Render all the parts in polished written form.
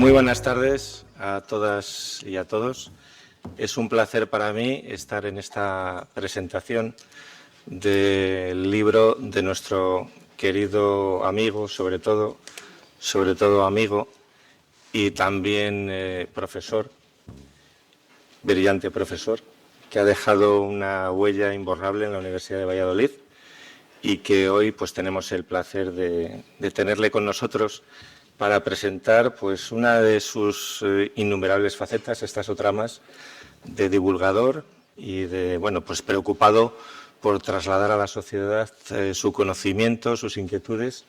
Muy buenas tardes a todas y a todos. Es un placer para mí estar en esta presentación del libro de nuestro querido amigo, sobre todo amigo, y también profesor, brillante profesor, que ha dejado una huella imborrable en la Universidad de Valladolid y que hoy pues tenemos el placer de tenerle con nosotros para presentar pues una de sus innumerables facetas, esta es otra más, de divulgador y de, bueno, pues preocupado por trasladar a la sociedad su conocimiento, sus inquietudes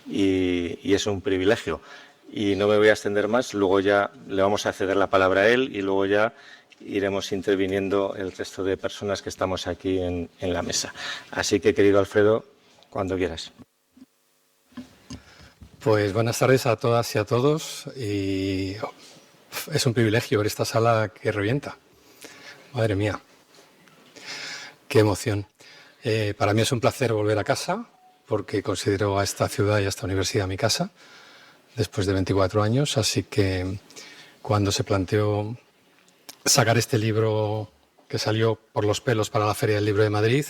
y es un privilegio. Y no me voy a extender más, luego ya le vamos a ceder la palabra a él y luego ya iremos interviniendo el resto de personas que estamos aquí en la mesa. Así que, querido Alfredo, cuando quieras. Pues buenas tardes a todas y a todos. Y es un privilegio ver esta sala que revienta. Madre mía, qué emoción. Para mí es un placer volver a casa porque considero a esta ciudad y a esta universidad mi casa después de 24 años. Así que cuando se planteó sacar este libro que salió por los pelos para la Feria del Libro de Madrid,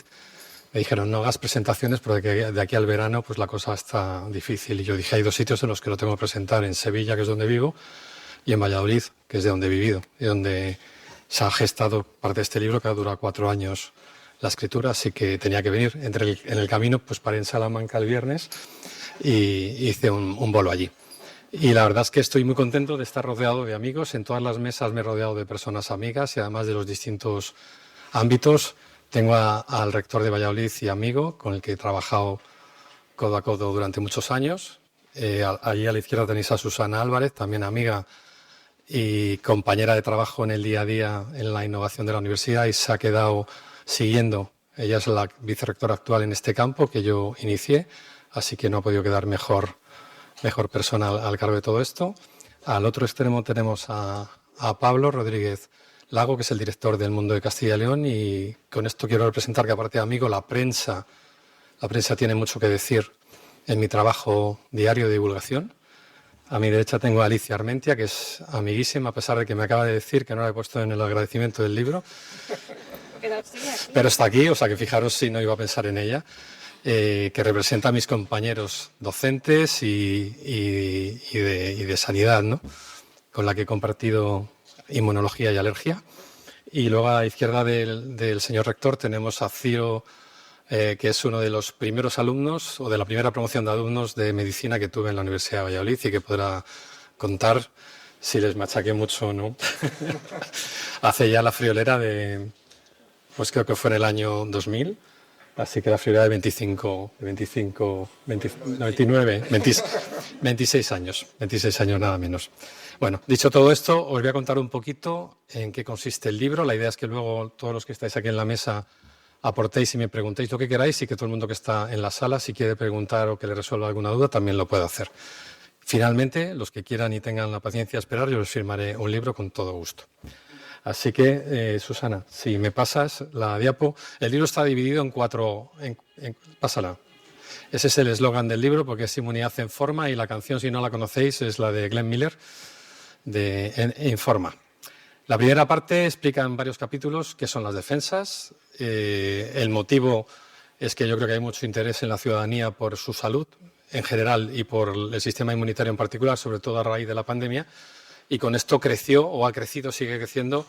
me dijeron, no hagas presentaciones porque de aquí al verano pues la cosa está difícil. Y yo dije, hay dos sitios en los que lo tengo que presentar, en Sevilla, que es donde vivo, y en Valladolid, que es de donde he vivido, y donde se ha gestado parte de este libro, que ha durado 4 años la escritura, así que tenía que venir. En el camino pues paré en Salamanca el viernes y hice un bolo allí. Y la verdad es que estoy muy contento de estar rodeado de amigos. En todas las mesas me he rodeado de personas amigas y además de los distintos ámbitos. Tengo al rector de Valladolid y amigo, con el que he trabajado codo a codo durante muchos años. Allí a la izquierda tenéis a Susana Álvarez, también amiga y compañera de trabajo en el día a día en la innovación de la universidad y se ha quedado siguiendo. Ella es la vicerrectora actual en este campo que yo inicié, así que no ha podido quedar mejor persona al cargo de todo esto. Al otro extremo tenemos a Pablo Rodríguez Lago, que es el director del Mundo de Castilla y León, y con esto quiero representar que, aparte de amigo, la prensa tiene mucho que decir en mi trabajo diario de divulgación. A mi derecha tengo a Alicia Armentia, que es amiguísima, a pesar de que me acaba de decir que no la he puesto en el agradecimiento del libro. Pero está aquí, o sea que fijaros si no iba a pensar en ella. Que representa a mis compañeros docentes y de sanidad, ¿no? Con la que he compartido inmunología y alergia. Y luego a la izquierda del señor rector tenemos a Ciro, que es uno de los primeros alumnos o de la primera promoción de alumnos de medicina que tuve en la Universidad de Valladolid y que podrá contar si les machaqué mucho o no. Hace ya la friolera pues creo que fue en el año 2000. Así que la friolera de 26 años nada menos. Bueno, dicho todo esto, os voy a contar un poquito en qué consiste el libro. La idea es que luego todos los que estáis aquí en la mesa aportéis y me preguntéis lo que queráis y que todo el mundo que está en la sala, si quiere preguntar o que le resuelva alguna duda, también lo puede hacer. Finalmente, los que quieran y tengan la paciencia de esperar, yo les firmaré un libro con todo gusto. Así que, Susana, si me pasas la diapo. El libro está dividido en 4... pásala. Ese es el eslogan del libro, porque es Inmunidad en Forma, y la canción, si no la conocéis, es la de Glenn Miller, de Informa. La primera parte explica en varios capítulos qué son las defensas. El motivo es que yo creo que hay mucho interés en la ciudadanía por su salud en general y por el sistema inmunitario en particular, sobre todo a raíz de la pandemia. Y con esto creció, o ha crecido, sigue creciendo,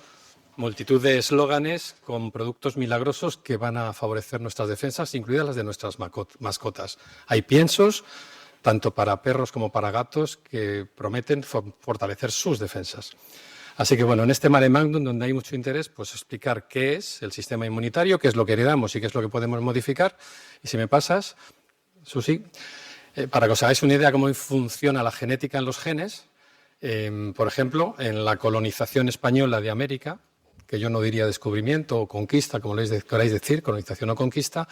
multitud de eslóganes con productos milagrosos que van a favorecer nuestras defensas, incluidas las de nuestras mascotas. Hay piensos, tanto para perros como para gatos, que prometen fortalecer sus defensas. Así que, bueno, en este mare magnum, donde hay mucho interés, pues explicar qué es el sistema inmunitario, qué es lo que heredamos y qué es lo que podemos modificar. Y si me pasas, Susi, para que os hagáis una idea de cómo funciona la genética en los genes. Por ejemplo, en la colonización española de América, que yo no diría descubrimiento o conquista, como queráis decir, colonización o conquista,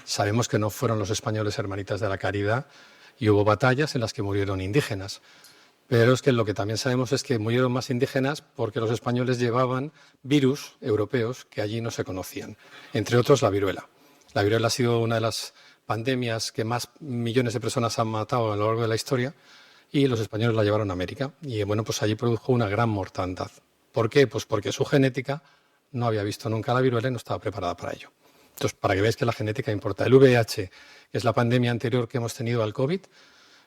sabemos que no fueron los españoles hermanitas de la caridad y hubo batallas en las que murieron indígenas. Pero es que lo que también sabemos es que murieron más indígenas porque los españoles llevaban virus europeos que allí no se conocían, entre otros la viruela. La viruela ha sido una de las pandemias que más millones de personas han matado a lo largo de la historia. y los españoles la llevaron a América. Y bueno, pues allí produjo una gran mortandad. ¿Por qué? Pues porque su genética no había visto nunca la viruela y no estaba preparada para ello. Entonces, para que veáis que la genética importa. El VIH, que es la pandemia anterior que hemos tenido al COVID,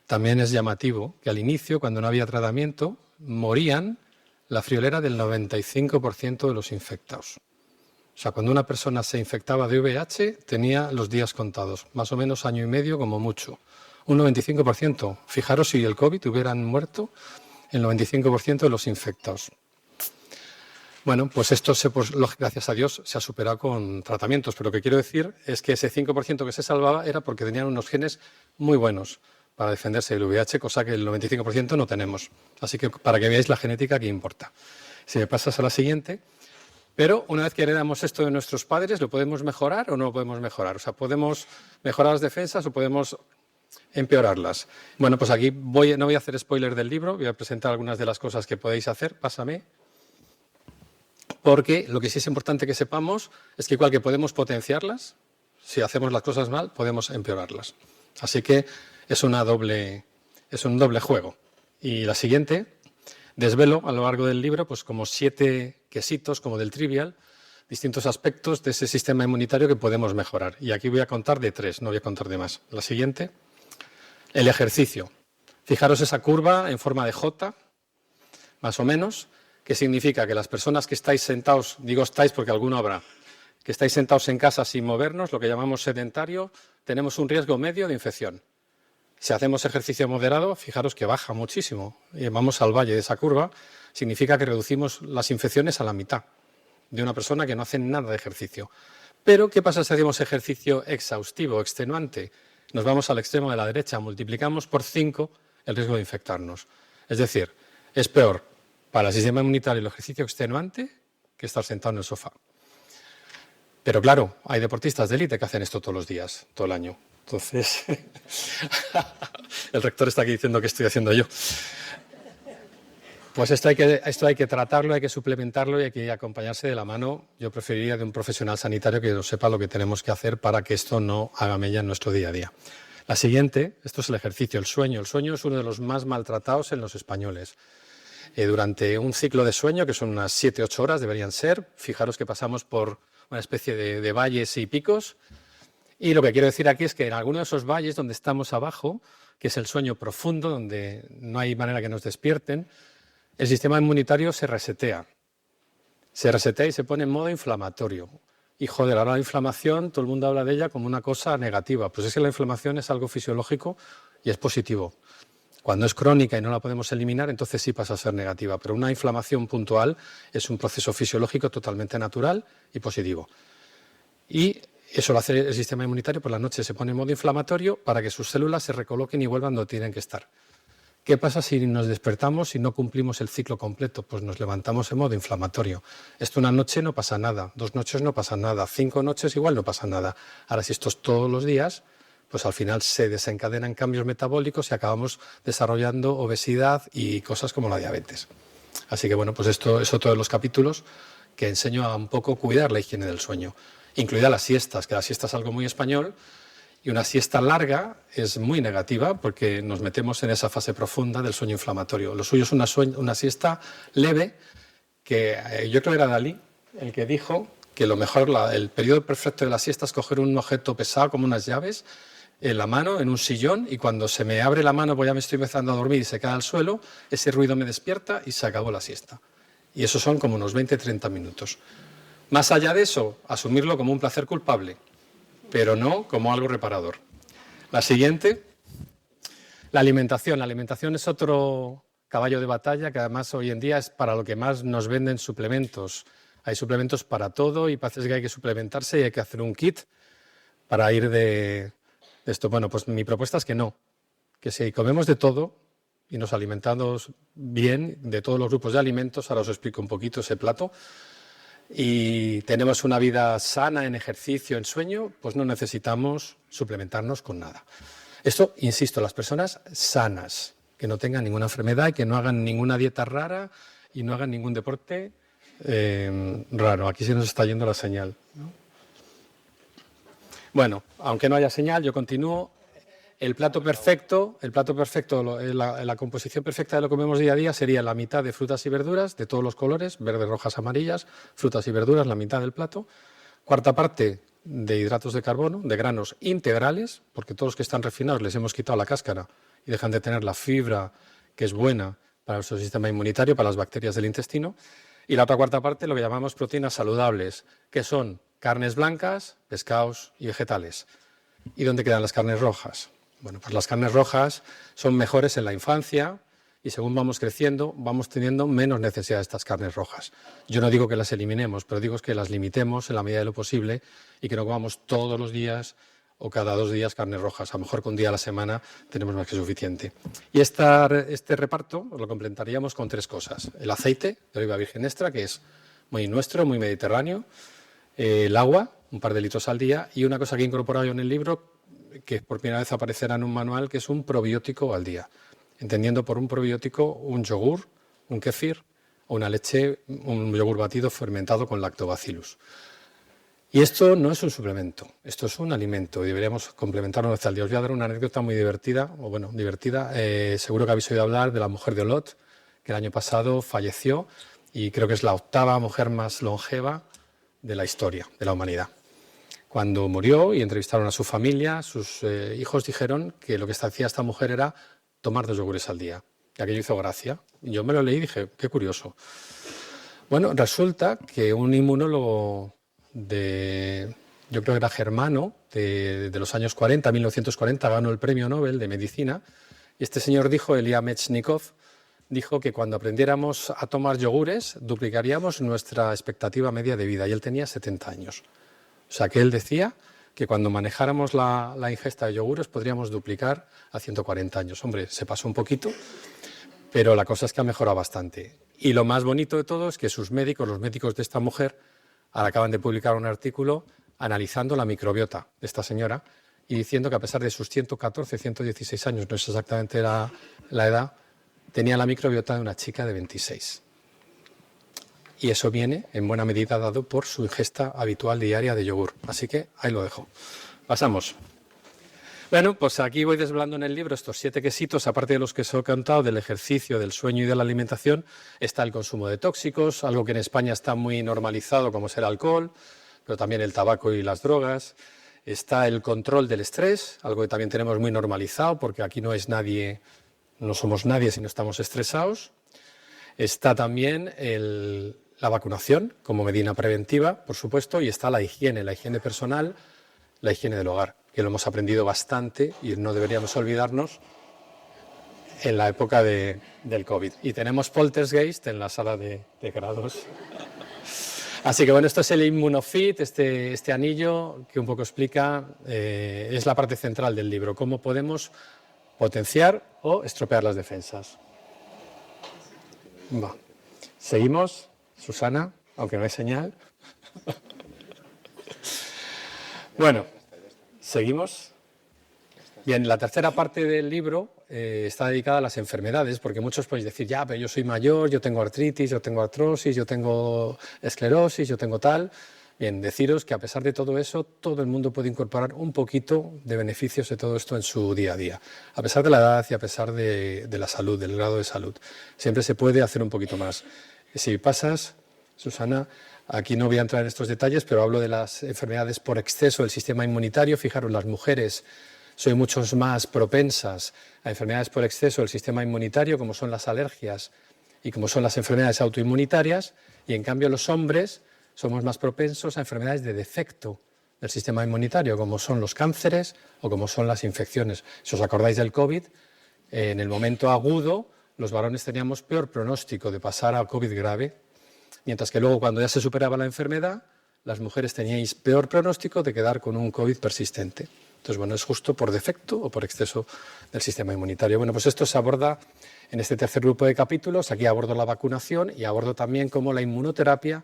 también es llamativo que al inicio, cuando no había tratamiento, morían la friolera del 95% de los infectados. O sea, cuando una persona se infectaba de VIH, tenía los días contados, más o menos año y medio como mucho. Un 95%. Fijaros si el COVID hubieran muerto el 95% de los infectados. Bueno, pues esto, gracias a Dios, se ha superado con tratamientos. Pero lo que quiero decir es que ese 5% que se salvaba era porque tenían unos genes muy buenos para defenderse del VIH, cosa que el 95% no tenemos. Así que para que veáis la genética que importa. Si me pasas a la siguiente. Pero una vez que heredamos esto de nuestros padres, ¿lo podemos mejorar o no lo podemos mejorar? O sea, ¿podemos mejorar las defensas o podemos empeorarlas? Bueno, pues aquí no voy a hacer spoiler del libro, voy a presentar algunas de las cosas que podéis hacer. Pásame. Porque lo que sí es importante que sepamos es que igual que podemos potenciarlas, si hacemos las cosas mal, podemos empeorarlas. Así que es un doble juego. Y la siguiente, desvelo a lo largo del libro, pues como 7 quesitos, como del trivial, distintos aspectos de ese sistema inmunitario que podemos mejorar. Y aquí voy a contar de 3, no voy a contar de más. La siguiente, el ejercicio. Fijaros esa curva en forma de J, más o menos, que significa que las personas que estáis sentados, digo estáis porque alguno habrá, que estáis sentados en casa sin movernos, lo que llamamos sedentario, tenemos un riesgo medio de infección. Si hacemos ejercicio moderado, fijaros que baja muchísimo. Y vamos al valle de esa curva, significa que reducimos las infecciones a la mitad de una persona que no hace nada de ejercicio. Pero, ¿qué pasa si hacemos ejercicio exhaustivo, extenuante? Nos vamos al extremo de la derecha, multiplicamos por 5 el riesgo de infectarnos. Es decir, es peor para el sistema inmunitario el ejercicio extenuante que estar sentado en el sofá. Pero claro, hay deportistas de élite que hacen esto todos los días, todo el año. Entonces, el rector está aquí diciendo qué estoy haciendo yo. Pues esto hay que tratarlo, hay que suplementarlo y hay que acompañarse de la mano. Yo preferiría de un profesional sanitario que nos sepa lo que tenemos que hacer para que esto no haga mella en nuestro día a día. La siguiente, esto es el ejercicio, el sueño. El sueño es uno de los más maltratados en los españoles. Durante un ciclo de sueño, que son unas 7-8 horas, deberían ser, fijaros que pasamos por una especie de valles y picos. Y lo que quiero decir aquí es que en alguno de esos valles donde estamos abajo, que es el sueño profundo, donde no hay manera que nos despierten, el sistema inmunitario se resetea. Se resetea y se pone en modo inflamatorio. Y joder, ahora la inflamación, todo el mundo habla de ella como una cosa negativa. Pues es que la inflamación es algo fisiológico y es positivo. Cuando es crónica y no la podemos eliminar, entonces sí pasa a ser negativa. Pero una inflamación puntual es un proceso fisiológico totalmente natural y positivo. Y eso lo hace el sistema inmunitario, por la noche se pone en modo inflamatorio para que sus células se recoloquen y vuelvan donde tienen que estar. ¿Qué pasa si nos despertamos y no cumplimos el ciclo completo? Pues nos levantamos en modo inflamatorio. Esto una noche no pasa nada, 2 noches no pasa nada, 5 noches igual no pasa nada. Ahora, si esto es todos los días, pues al final se desencadenan cambios metabólicos y acabamos desarrollando obesidad y cosas como la diabetes. Así que bueno, pues esto es otro de los capítulos que enseño a un poco cuidar la higiene del sueño, incluidas las siestas, que la siesta es algo muy español. Y una siesta larga es muy negativa porque nos metemos en esa fase profunda del sueño inflamatorio. Lo suyo es una siesta leve, que yo creo que era Dalí el que dijo que lo mejor, el periodo perfecto de la siesta es coger un objeto pesado como unas llaves en la mano, en un sillón, y cuando se me abre la mano, pues ya me estoy empezando a dormir y se cae al suelo, ese ruido me despierta y se acabó la siesta. Y eso son como unos 20-30 minutos. Más allá de eso, asumirlo como un placer culpable, pero no como algo reparador. La siguiente, la alimentación. La alimentación es otro caballo de batalla que además hoy en día es para lo que más nos venden suplementos. Hay suplementos para todo y parece que hay que suplementarse y hay que hacer un kit para ir de esto. Bueno, pues mi propuesta es que no, que si comemos de todo y nos alimentamos bien de todos los grupos de alimentos, ahora os explico un poquito ese plato, y tenemos una vida sana en ejercicio, en sueño, pues no necesitamos suplementarnos con nada. Esto, insisto, las personas sanas, que no tengan ninguna enfermedad y que no hagan ninguna dieta rara y no hagan ningún deporte raro. Aquí se nos está yendo la señal, ¿no? Bueno, aunque no haya señal, yo continúo. el plato perfecto, la composición perfecta de lo que comemos día a día sería la mitad de frutas y verduras de todos los colores, verdes, rojas, amarillas, frutas y verduras, la mitad del plato. Cuarta parte de hidratos de carbono, de granos integrales, porque todos los que están refinados les hemos quitado la cáscara y dejan de tener la fibra que es buena para nuestro sistema inmunitario, para las bacterias del intestino. Y la otra cuarta parte, lo que llamamos proteínas saludables, que son carnes blancas, pescados y vegetales. ¿Y dónde quedan las carnes rojas? Bueno, pues las carnes rojas son mejores en la infancia y según vamos creciendo vamos teniendo menos necesidad de estas carnes rojas. Yo no digo que las eliminemos, pero digo que las limitemos en la medida de lo posible y que no comamos todos los días o cada 2 días carnes rojas. A lo mejor con un día a la semana tenemos más que suficiente. Y este reparto lo complementaríamos con 3 cosas. El aceite de oliva virgen extra, que es muy nuestro, muy mediterráneo. El agua, un par de litros al día. Y una cosa que he incorporado yo en el libro, que por primera vez aparecerá en un manual, que es un probiótico al día. Entendiendo por un probiótico un yogur, un kéfir o una leche, un yogur batido fermentado con lactobacillus. Y esto no es un suplemento, esto es un alimento y deberíamos complementarlo una vez al día. Os voy a dar una anécdota muy divertida, seguro que habéis oído hablar de la mujer de Olot, que el año pasado falleció y creo que es la 8ª mujer más longeva de la historia de la humanidad. Cuando murió y entrevistaron a su familia, sus hijos dijeron que lo que hacía esta mujer era tomar 2 yogures al día. Y aquello hizo gracia. Yo me lo leí y dije, qué curioso. Bueno, resulta que un inmunólogo yo creo que era germano, de los años 40, 1940, ganó el premio Nobel de Medicina. Y este señor dijo, Elia Metchnikov, dijo que cuando aprendiéramos a tomar yogures, duplicaríamos nuestra expectativa media de vida. Y él tenía 70 años. O sea, que él decía que cuando manejáramos la ingesta de yogures podríamos duplicar a 140 años. Hombre, se pasó un poquito, pero la cosa es que ha mejorado bastante. Y lo más bonito de todo es que sus médicos, los médicos de esta mujer, ahora acaban de publicar un artículo analizando la microbiota de esta señora y diciendo que a pesar de sus 114, 116 años, no es exactamente la edad, tenía la microbiota de una chica de 26. Y eso viene en buena medida dado por su ingesta habitual diaria de yogur. Así que ahí lo dejo. Pasamos. Bueno, pues aquí voy desvelando en el libro estos 7 quesitos, aparte de los que os he contado, del ejercicio, del sueño y de la alimentación, está el consumo de tóxicos, algo que en España está muy normalizado como es el alcohol, pero también el tabaco y las drogas. Está el control del estrés, algo que también tenemos muy normalizado porque aquí no somos nadie si no estamos estresados. Está también la vacunación como medida preventiva, por supuesto, y está la higiene personal, la higiene del hogar, que lo hemos aprendido bastante y no deberíamos olvidarnos en la época del COVID. Y tenemos poltergeist en la sala de grados. Así que bueno, esto es el Immunofit, este anillo que un poco explica, es la parte central del libro, cómo podemos potenciar o estropear las defensas. Va. Seguimos, Susana, aunque no hay señal. Bueno, seguimos. Bien, la tercera parte del libro está dedicada a las enfermedades, porque muchos podéis decir, ya, pero yo soy mayor, yo tengo artritis, yo tengo artrosis, yo tengo esclerosis, yo tengo tal. Bien, deciros que a pesar de todo eso, todo el mundo puede incorporar un poquito de beneficios de todo esto en su día a día. A pesar de la edad y a pesar de la salud, del grado de salud. Siempre se puede hacer un poquito más. Si pasas, Susana, aquí no voy a entrar en estos detalles, pero hablo de las enfermedades por exceso del sistema inmunitario. Fijaros, las mujeres son mucho más propensas a enfermedades por exceso del sistema inmunitario, como son las alergias y como son las enfermedades autoinmunitarias, y en cambio los hombres somos más propensos a enfermedades de defecto del sistema inmunitario, como son los cánceres o como son las infecciones. Si os acordáis del COVID, en el momento agudo, los varones teníamos peor pronóstico de pasar a COVID grave, mientras que luego cuando ya se superaba la enfermedad, las mujeres teníais peor pronóstico de quedar con un COVID persistente. Entonces, bueno, es justo por defecto o por exceso del sistema inmunitario. Bueno, pues esto se aborda en este tercer grupo de capítulos. Aquí abordo la vacunación y abordo también cómo la inmunoterapia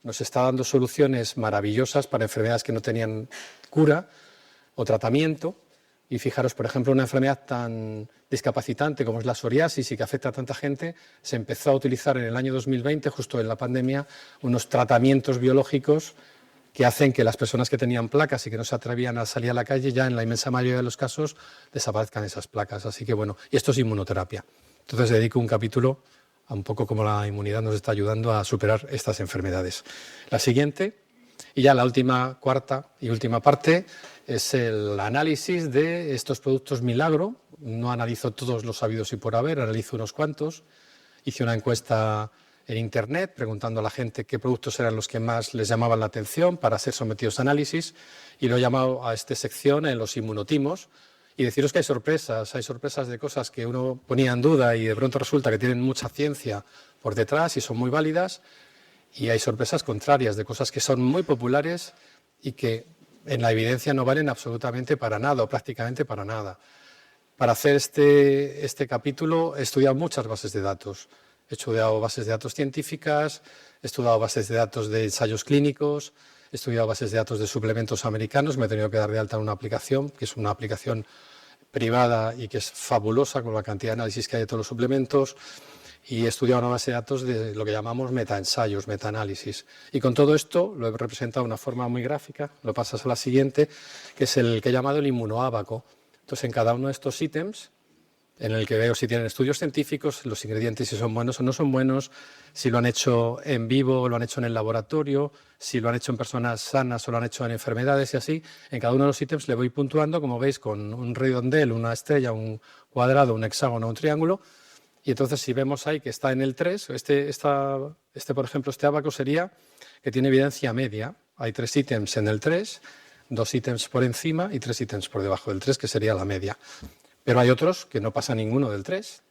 nos está dando soluciones maravillosas para enfermedades que no tenían cura o tratamiento. Y fijaros, por ejemplo, una enfermedad tan discapacitante como es la psoriasis y que afecta a tanta gente, se empezó a utilizar en el año 2020, justo en la pandemia, unos tratamientos biológicos que hacen que las personas que tenían placas y que no se atrevían a salir a la calle, ya en la inmensa mayoría de los casos desaparezcan esas placas. Así que bueno, y esto es inmunoterapia. Entonces dedico un capítulo a un poco cómo la inmunidad nos está ayudando a superar estas enfermedades. La siguiente, y ya la última, cuarta y última parte, es el análisis de estos productos milagro. No analizo todos los habidos y por haber, analizo unos cuantos. Hice una encuesta en Internet preguntando a la gente qué productos eran los que más les llamaban la atención para ser sometidos a análisis, y lo he llamado a esta sección en los inmunotimos. Y deciros que hay sorpresas de cosas que uno ponía en duda y de pronto resulta que tienen mucha ciencia por detrás y son muy válidas, y hay sorpresas contrarias de cosas que son muy populares y que en la evidencia no valen absolutamente para nada o prácticamente para nada. Para hacer este capítulo he estudiado muchas bases de datos. He estudiado bases de datos científicas, he estudiado bases de datos de ensayos clínicos, he estudiado bases de datos de suplementos americanos. Me he tenido que dar de alta en una aplicación, que es una aplicación privada y que es fabulosa con la cantidad de análisis que hay de todos los suplementos. Y he estudiado una base de datos de lo que llamamos metaensayos, metaanálisis. Y con todo esto lo he representado de una forma muy gráfica. Lo pasas a la siguiente, que es el que he llamado el inmunoábaco. Entonces, en cada uno de estos ítems, en el que veo si tienen estudios científicos, los ingredientes si son buenos o no son buenos, si lo han hecho en vivo o lo han hecho en el laboratorio, si lo han hecho en personas sanas o lo han hecho en enfermedades y así. En cada uno de los ítems le voy puntuando, como veis, con un redondel, una estrella, un cuadrado, un hexágono, un triángulo. Y entonces si vemos ahí que está en el 3, por ejemplo, este ábaco sería que tiene evidencia media. Hay 3 ítems en el 3, 2 ítems por encima y 3 ítems por debajo del 3, que sería la media. Pero hay otros que no pasa ninguno del 3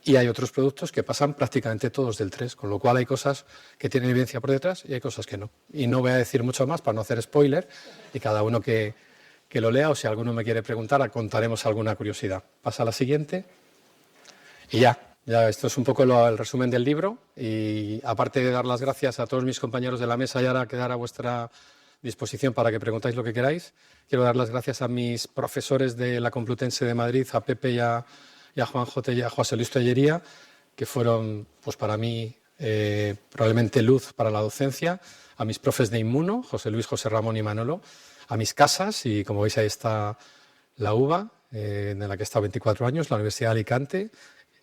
y hay otros productos que pasan prácticamente todos del 3, con lo cual hay cosas que tienen evidencia por detrás y hay cosas que no. Y no voy a decir mucho más para no hacer spoiler, y cada uno que lo lea, o si alguno me quiere preguntar, contaremos alguna curiosidad. Pasa a la siguiente. Y ya esto es un poco el resumen del libro, y aparte de dar las gracias a todos mis compañeros de la mesa y ahora quedar a vuestra disposición para que preguntáis lo que queráis, quiero dar las gracias a mis profesores de la Complutense de Madrid, a Pepe y a Juanjo y a José Luis Tellería, que fueron pues para mí probablemente luz para la docencia, a mis profes de Inmuno, José Luis, José Ramón y Manolo, a mis casas, y como veis ahí está la UBA, en la que he estado 24 años, la Universidad de Alicante,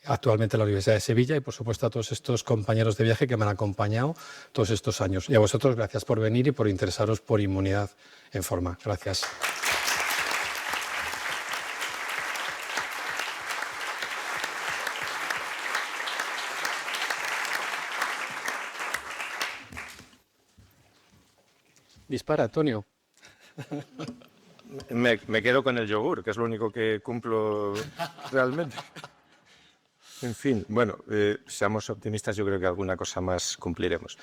actualmente la Universidad de Sevilla, y por supuesto a todos estos compañeros de viaje que me han acompañado todos estos años. Y a vosotros, gracias por venir y por interesaros por inmunidad en forma. Gracias. Dispara, Antonio. Me quedo con el yogur, que es lo único que cumplo realmente. En fin, bueno, seamos optimistas, yo creo que alguna cosa más cumpliremos.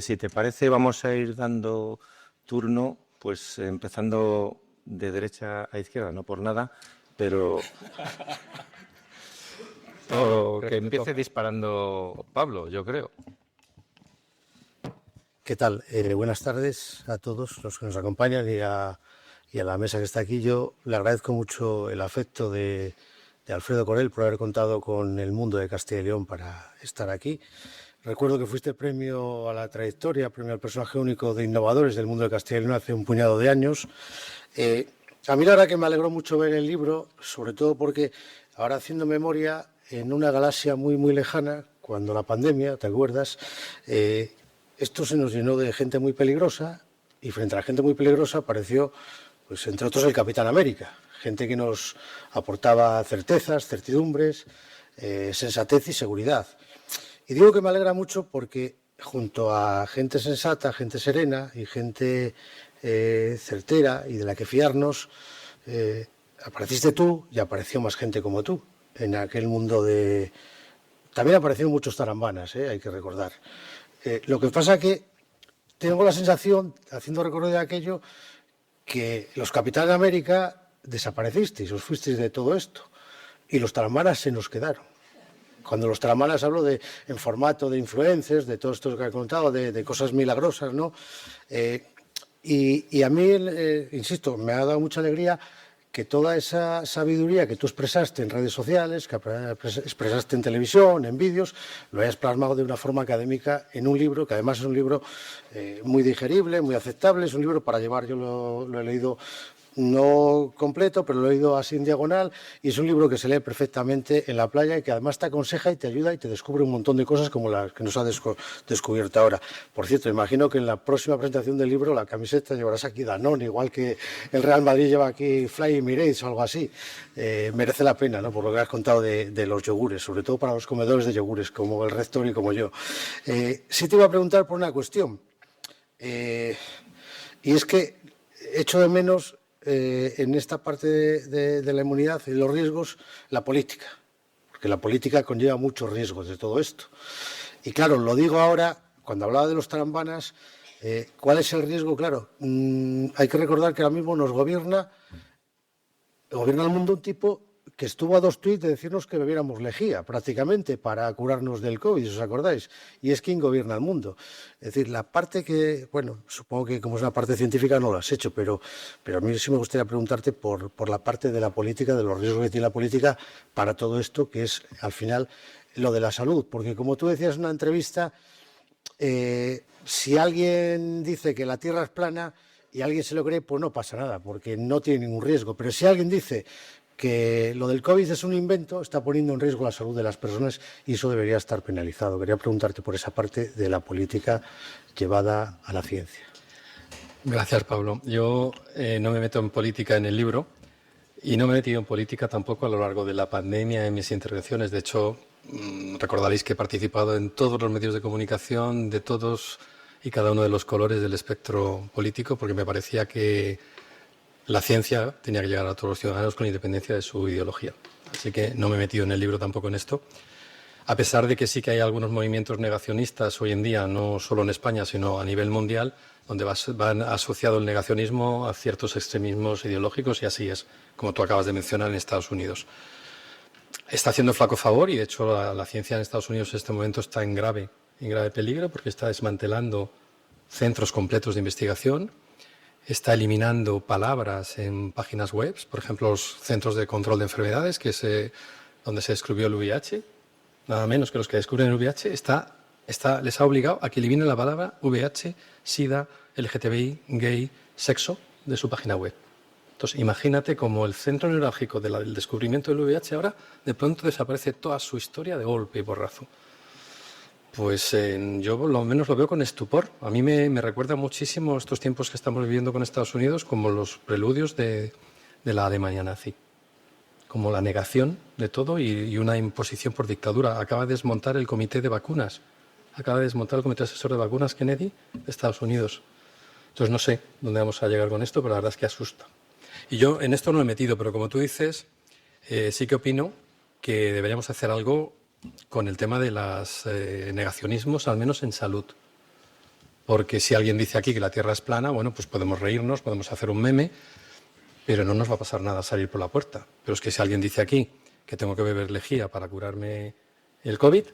Si te parece, vamos a ir dando turno, pues empezando de derecha a izquierda, no por nada, pero que empiece disparando Pablo, yo creo. ¿Qué tal? Buenas tardes a todos los que nos acompañan y a la mesa que está aquí. Yo le agradezco mucho el afecto de Alfredo Corel por haber contado con El Mundo de Castilla y León para estar aquí. Recuerdo que fuiste premio a la trayectoria, premio al personaje único de innovadores del mundo de Castilla y León hace un puñado de años. A mí la verdad que me alegró mucho ver el libro, sobre todo porque ahora haciendo memoria, en una galaxia muy, muy lejana, cuando la pandemia, ¿te acuerdas?, esto se nos llenó de gente muy peligrosa, y frente a la gente muy peligrosa apareció, pues, entre otros, el Capitán América, gente que nos aportaba certezas, certidumbres, sensatez y seguridad. Y digo que me alegra mucho porque junto a gente sensata, gente serena y gente certera y de la que fiarnos, apareciste tú y apareció más gente como tú en aquel mundo de... También aparecieron muchos tarambanas, hay que recordar. Lo que pasa es que tengo la sensación, haciendo recorrido de aquello, que los Capitanes de América desaparecisteis, os fuisteis de todo esto, y los tarambanas se nos quedaron. Cuando los tarambanas hablo en formato de influencers, de todo esto que he contado, de cosas milagrosas, ¿no? Y a mí, insisto, me ha dado mucha alegría que toda esa sabiduría que tú expresaste en redes sociales, que expresaste en televisión, en vídeos, lo hayas plasmado de una forma académica en un libro, que además es un libro muy digerible, muy aceptable, es un libro para llevar, yo lo he leído no completo, pero lo he leído así en diagonal, y es un libro que se lee perfectamente en la playa y que además te aconseja y te ayuda y te descubre un montón de cosas como las que nos ha descubierto ahora. Por cierto, imagino que en la próxima presentación del libro la camiseta llevarás aquí Danone, igual que el Real Madrid lleva aquí Fly Emirates o algo así. Merece la pena, ¿no?, por lo que has contado de los yogures, sobre todo para los comedores de yogures, como el rector y como yo. Sí te iba a preguntar por una cuestión, y es que echo de menos en esta parte de la inmunidad y los riesgos, la política, porque la política conlleva muchos riesgos de todo esto. Y claro, lo digo ahora, cuando hablaba de los tarambanas, ¿cuál es el riesgo? Claro, hay que recordar que ahora mismo nos gobierna el mundo un tipo que estuvo a 2 tuits de decirnos que bebiéramos lejía, prácticamente, para curarnos del COVID, ¿os acordáis? Y es quien gobierna el mundo. Es decir, la parte que, bueno, supongo que como es una parte científica no lo has hecho, pero a mí sí me gustaría preguntarte por la parte de la política, de los riesgos que tiene la política para todo esto, que es, al final, lo de la salud. Porque, como tú decías en una entrevista, si alguien dice que la Tierra es plana y alguien se lo cree, pues no pasa nada, porque no tiene ningún riesgo. Pero si alguien dice que lo del COVID es un invento, está poniendo en riesgo la salud de las personas y eso debería estar penalizado. Quería preguntarte por esa parte de la política llevada a la ciencia. Gracias, Pablo. Yo no me meto en política en el libro y no me he metido en política tampoco a lo largo de la pandemia en mis intervenciones. De hecho, recordaréis que he participado en todos los medios de comunicación de todos y cada uno de los colores del espectro político, porque me parecía que la ciencia tenía que llegar a todos los ciudadanos con independencia de su ideología. Así que no me he metido en el libro tampoco en esto. A pesar de que sí que hay algunos movimientos negacionistas hoy en día, no solo en España, sino a nivel mundial, donde van asociado el negacionismo a ciertos extremismos ideológicos, y así es, como tú acabas de mencionar, en Estados Unidos. Está haciendo flaco favor y, de hecho, la ciencia en Estados Unidos en este momento está en grave peligro porque está desmantelando centros completos de investigación, está eliminando palabras en páginas web, por ejemplo, los centros de control de enfermedades, que es donde se descubrió el VIH, nada menos que los que descubren el VIH, les ha obligado a que eliminen la palabra VIH, SIDA, LGTBI, gay, sexo de su página web. Entonces, imagínate cómo el centro neurálgico del descubrimiento del VIH ahora de pronto desaparece toda su historia de golpe y porrazo. Pues yo por lo menos lo veo con estupor. A mí me recuerda muchísimo estos tiempos que estamos viviendo con Estados Unidos como los preludios de la Alemania nazi. Como la negación de todo y una imposición por dictadura. Acaba de desmontar el comité de vacunas. Acaba de desmontar el comité asesor de vacunas Kennedy de Estados Unidos. Entonces no sé dónde vamos a llegar con esto, pero la verdad es que asusta. Y yo en esto no me he metido, pero como tú dices, sí que opino que deberíamos hacer algo con el tema de los negacionismos, al menos en salud. Porque si alguien dice aquí que la Tierra es plana, bueno, pues podemos reírnos, podemos hacer un meme, pero no nos va a pasar nada salir por la puerta. Pero es que si alguien dice aquí que tengo que beber lejía para curarme el COVID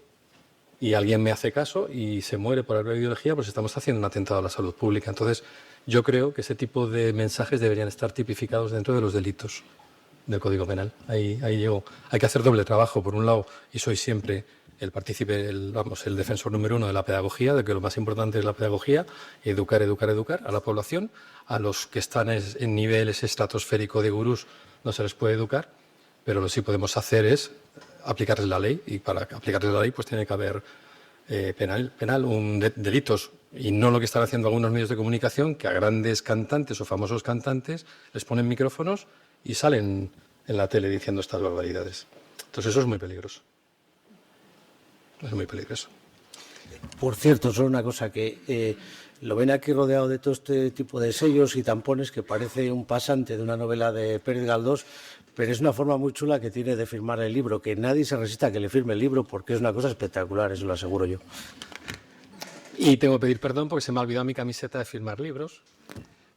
y alguien me hace caso y se muere por haber bebido lejía, pues estamos haciendo un atentado a la salud pública. Entonces, yo creo que ese tipo de mensajes deberían estar tipificados dentro de los delitos del Código Penal. Ahí llego. Hay que hacer doble trabajo. Por un lado, y soy siempre el partícipe, el defensor número uno de la pedagogía, de que lo más importante es la pedagogía, educar a la población. A los que están en niveles estratosférico de gurús no se les puede educar, pero lo que sí podemos hacer es aplicarles la ley, y para aplicarles la ley pues tiene que haber delitos, y no lo que están haciendo algunos medios de comunicación, que a grandes cantantes o famosos cantantes les ponen micrófonos y salen en la tele diciendo estas barbaridades. Entonces eso es muy peligroso. Es muy peligroso. Por cierto, solo una cosa, que lo ven aquí rodeado de todo este tipo de sellos y tampones que parece un pasante de una novela de Pérez Galdós, pero es una forma muy chula que tiene de firmar el libro, que nadie se resista a que le firme el libro porque es una cosa espectacular, eso lo aseguro yo. Y tengo que pedir perdón porque se me ha olvidado mi camiseta de firmar libros.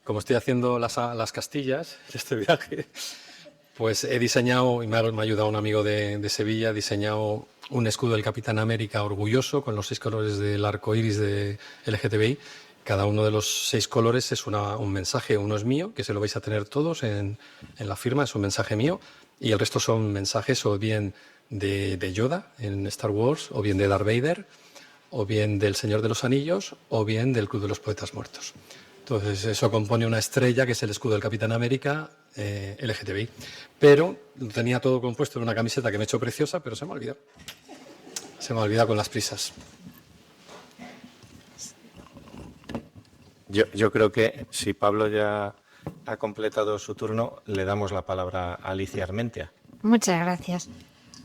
Como estoy haciendo las Castillas, este viaje, pues he diseñado, y me ha ayudado un amigo de Sevilla, he diseñado un escudo del Capitán América orgulloso con los 6 colores del arco iris de LGTBI, Cada uno de los 6 colores es un mensaje. Uno es mío, que se lo vais a tener todos en la firma, es un mensaje mío, y el resto son mensajes o bien de Yoda en Star Wars, o bien de Darth Vader, o bien del Señor de los Anillos, o bien del Club de los Poetas Muertos. Entonces, eso compone una estrella, que es el escudo del Capitán América LGTBI. Pero lo tenía todo compuesto en una camiseta que me he hecho preciosa, pero se me ha olvidado. Se me ha olvidado con las prisas. Yo creo que si Pablo ya ha completado su turno, le damos la palabra a Alicia Armentia. Muchas gracias.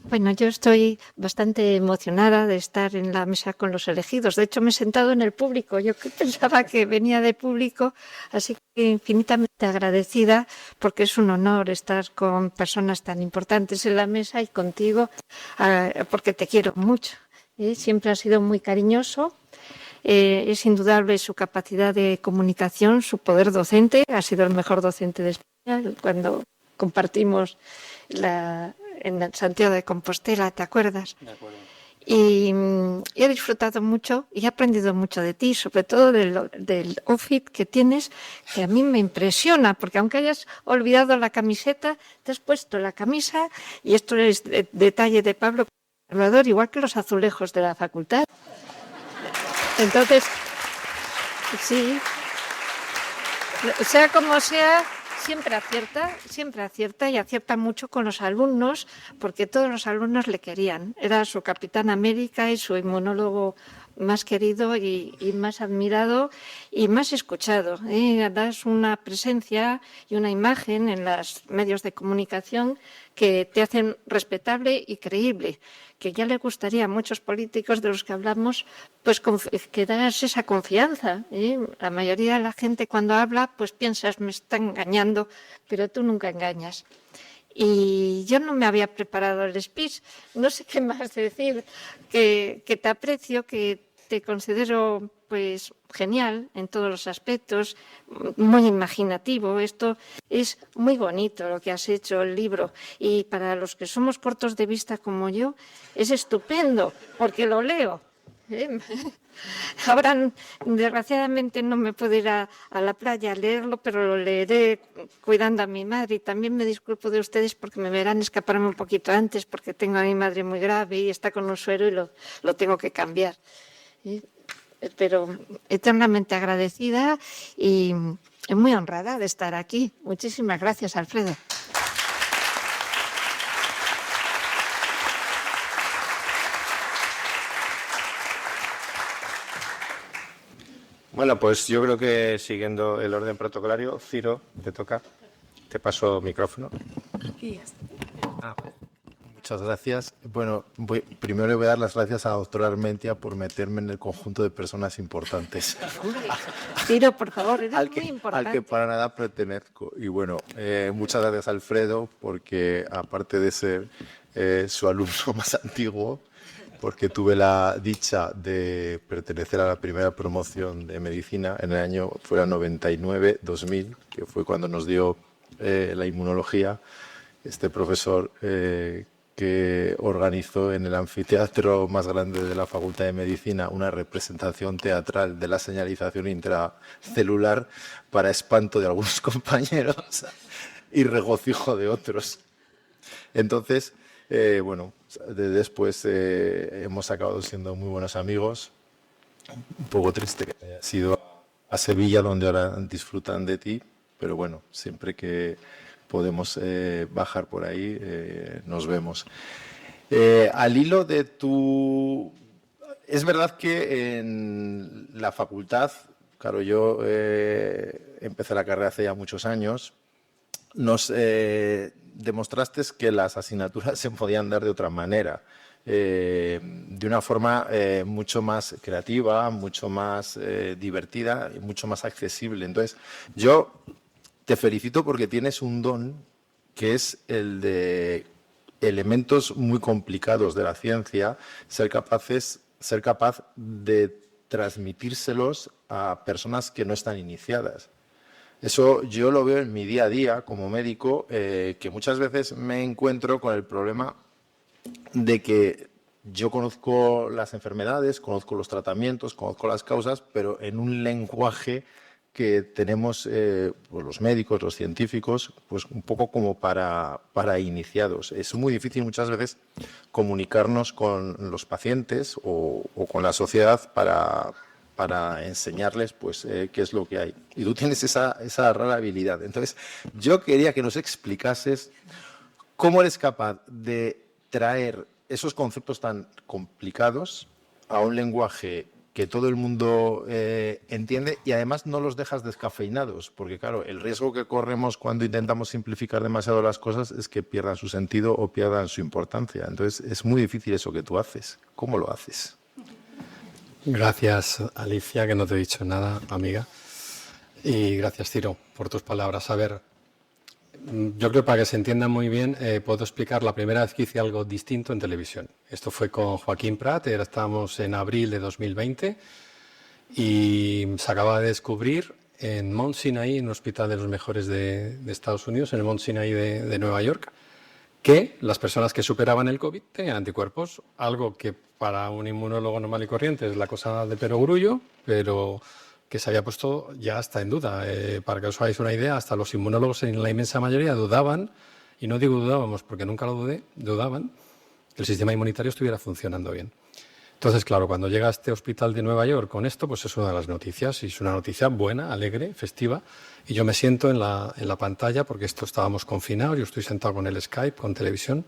Bueno, yo estoy bastante emocionada de estar en la mesa con los elegidos. De hecho, me he sentado en el público. Yo pensaba que venía de público, así que infinitamente agradecida, porque es un honor estar con personas tan importantes en la mesa y contigo, porque te quiero mucho. Siempre has sido muy cariñoso. Es indudable su capacidad de comunicación, su poder docente. Ha sido el mejor docente de España cuando compartimos en Santiago de Compostela, ¿te acuerdas? De acuerdo. Y he disfrutado mucho y he aprendido mucho de ti, sobre todo del outfit que tienes, que a mí me impresiona, porque aunque hayas olvidado la camiseta, te has puesto la camisa, y esto es detalle de Pablo Salvador, igual que los azulejos de la facultad. Entonces, sí, sea como sea, siempre acierta y acierta mucho con los alumnos, porque todos los alumnos le querían. Era su Capitán América y su inmunólogo más querido y más admirado y más escuchado. Das una presencia y una imagen en los medios de comunicación que te hacen respetable y creíble, que ya le gustaría a muchos políticos de los que hablamos, pues que das esa confianza. La mayoría de la gente cuando habla, pues piensas, me está engañando, pero tú nunca engañas. Y yo no me había preparado el speech, no sé qué más decir, que te aprecio, que te considero pues genial en todos los aspectos, muy imaginativo. Esto es muy bonito lo que has hecho, el libro, y para los que somos cortos de vista como yo, es estupendo, porque lo leo. Ahora, desgraciadamente, no me puedo ir a la playa a leerlo, pero lo leeré cuidando a mi madre. Y también me disculpo de ustedes porque me verán escaparme un poquito antes, porque tengo a mi madre muy grave y está con un suero y lo tengo que cambiar. Pero eternamente agradecida y muy honrada de estar aquí. Muchísimas gracias, Alfredo. Bueno, pues yo creo que siguiendo el orden protocolario, Ciro, te toca. Te paso micrófono. Muchas gracias. Bueno, primero le voy a dar las gracias a la doctora Armentia por meterme en el conjunto de personas importantes. Ciro, por favor, eres al muy importante. Al que para nada pertenezco. Y bueno, muchas gracias a Alfredo, porque aparte de ser su alumno más antiguo, porque tuve la dicha de pertenecer a la primera promoción de medicina en el año, fuera 99-2000, que fue cuando nos dio la inmunología, este profesor que organizó en el anfiteatro más grande de la Facultad de Medicina una representación teatral de la señalización intracelular para espanto de algunos compañeros y regocijo de otros. Entonces, bueno, después hemos acabado siendo muy buenos amigos. Un poco triste que haya sido a Sevilla, donde ahora disfrutan de ti, pero bueno, siempre que podemos bajar por ahí, nos vemos. Al hilo de tu... Es verdad que en la facultad, claro, yo empecé la carrera hace ya muchos años, nos demostraste que las asignaturas se podían dar de otra manera, de una forma mucho más creativa, mucho más divertida y mucho más accesible. Entonces, yo te felicito porque tienes un don que es el de elementos muy complicados de la ciencia, ser capaz de transmitírselos a personas que no están iniciadas. Eso yo lo veo en mi día a día como médico, que muchas veces me encuentro con el problema de que yo conozco las enfermedades, conozco los tratamientos, conozco las causas, pero en un lenguaje que tenemos pues los médicos, los científicos, pues un poco como para iniciados. Es muy difícil muchas veces comunicarnos con los pacientes o con la sociedad para enseñarles pues qué es lo que hay. Y tú tienes esa rara habilidad. Entonces, yo quería que nos explicases cómo eres capaz de traer esos conceptos tan complicados a un lenguaje que todo el mundo entiende y además no los dejas descafeinados, porque claro, el riesgo que corremos cuando intentamos simplificar demasiado las cosas es que pierdan su sentido o pierdan su importancia. Entonces, es muy difícil eso que tú haces. ¿Cómo lo haces? Gracias, Alicia, que no te he dicho nada, amiga. Y gracias, Ciro, por tus palabras. A ver, yo creo que para que se entienda muy bien, puedo explicar la primera vez que hice algo distinto en televisión. Esto fue con Joaquín Prat, estábamos en abril de 2020 y se acaba de descubrir en Mount Sinai, en un hospital de los mejores de Estados Unidos, en el Mount Sinai de Nueva York, que las personas que superaban el COVID tenían anticuerpos, algo que para un inmunólogo normal y corriente es la cosa de perogrullo, pero que se había puesto ya hasta en duda. Para que os hagáis una idea, hasta los inmunólogos en la inmensa mayoría dudaban, y no digo dudábamos porque nunca lo dudé, dudaban que el sistema inmunitario estuviera funcionando bien. Entonces, claro, cuando llega a este hospital de Nueva York con esto, pues es una de las noticias, y es una noticia buena, alegre, festiva, y yo me siento en la pantalla, porque estábamos confinados, yo estoy sentado con el Skype, con televisión,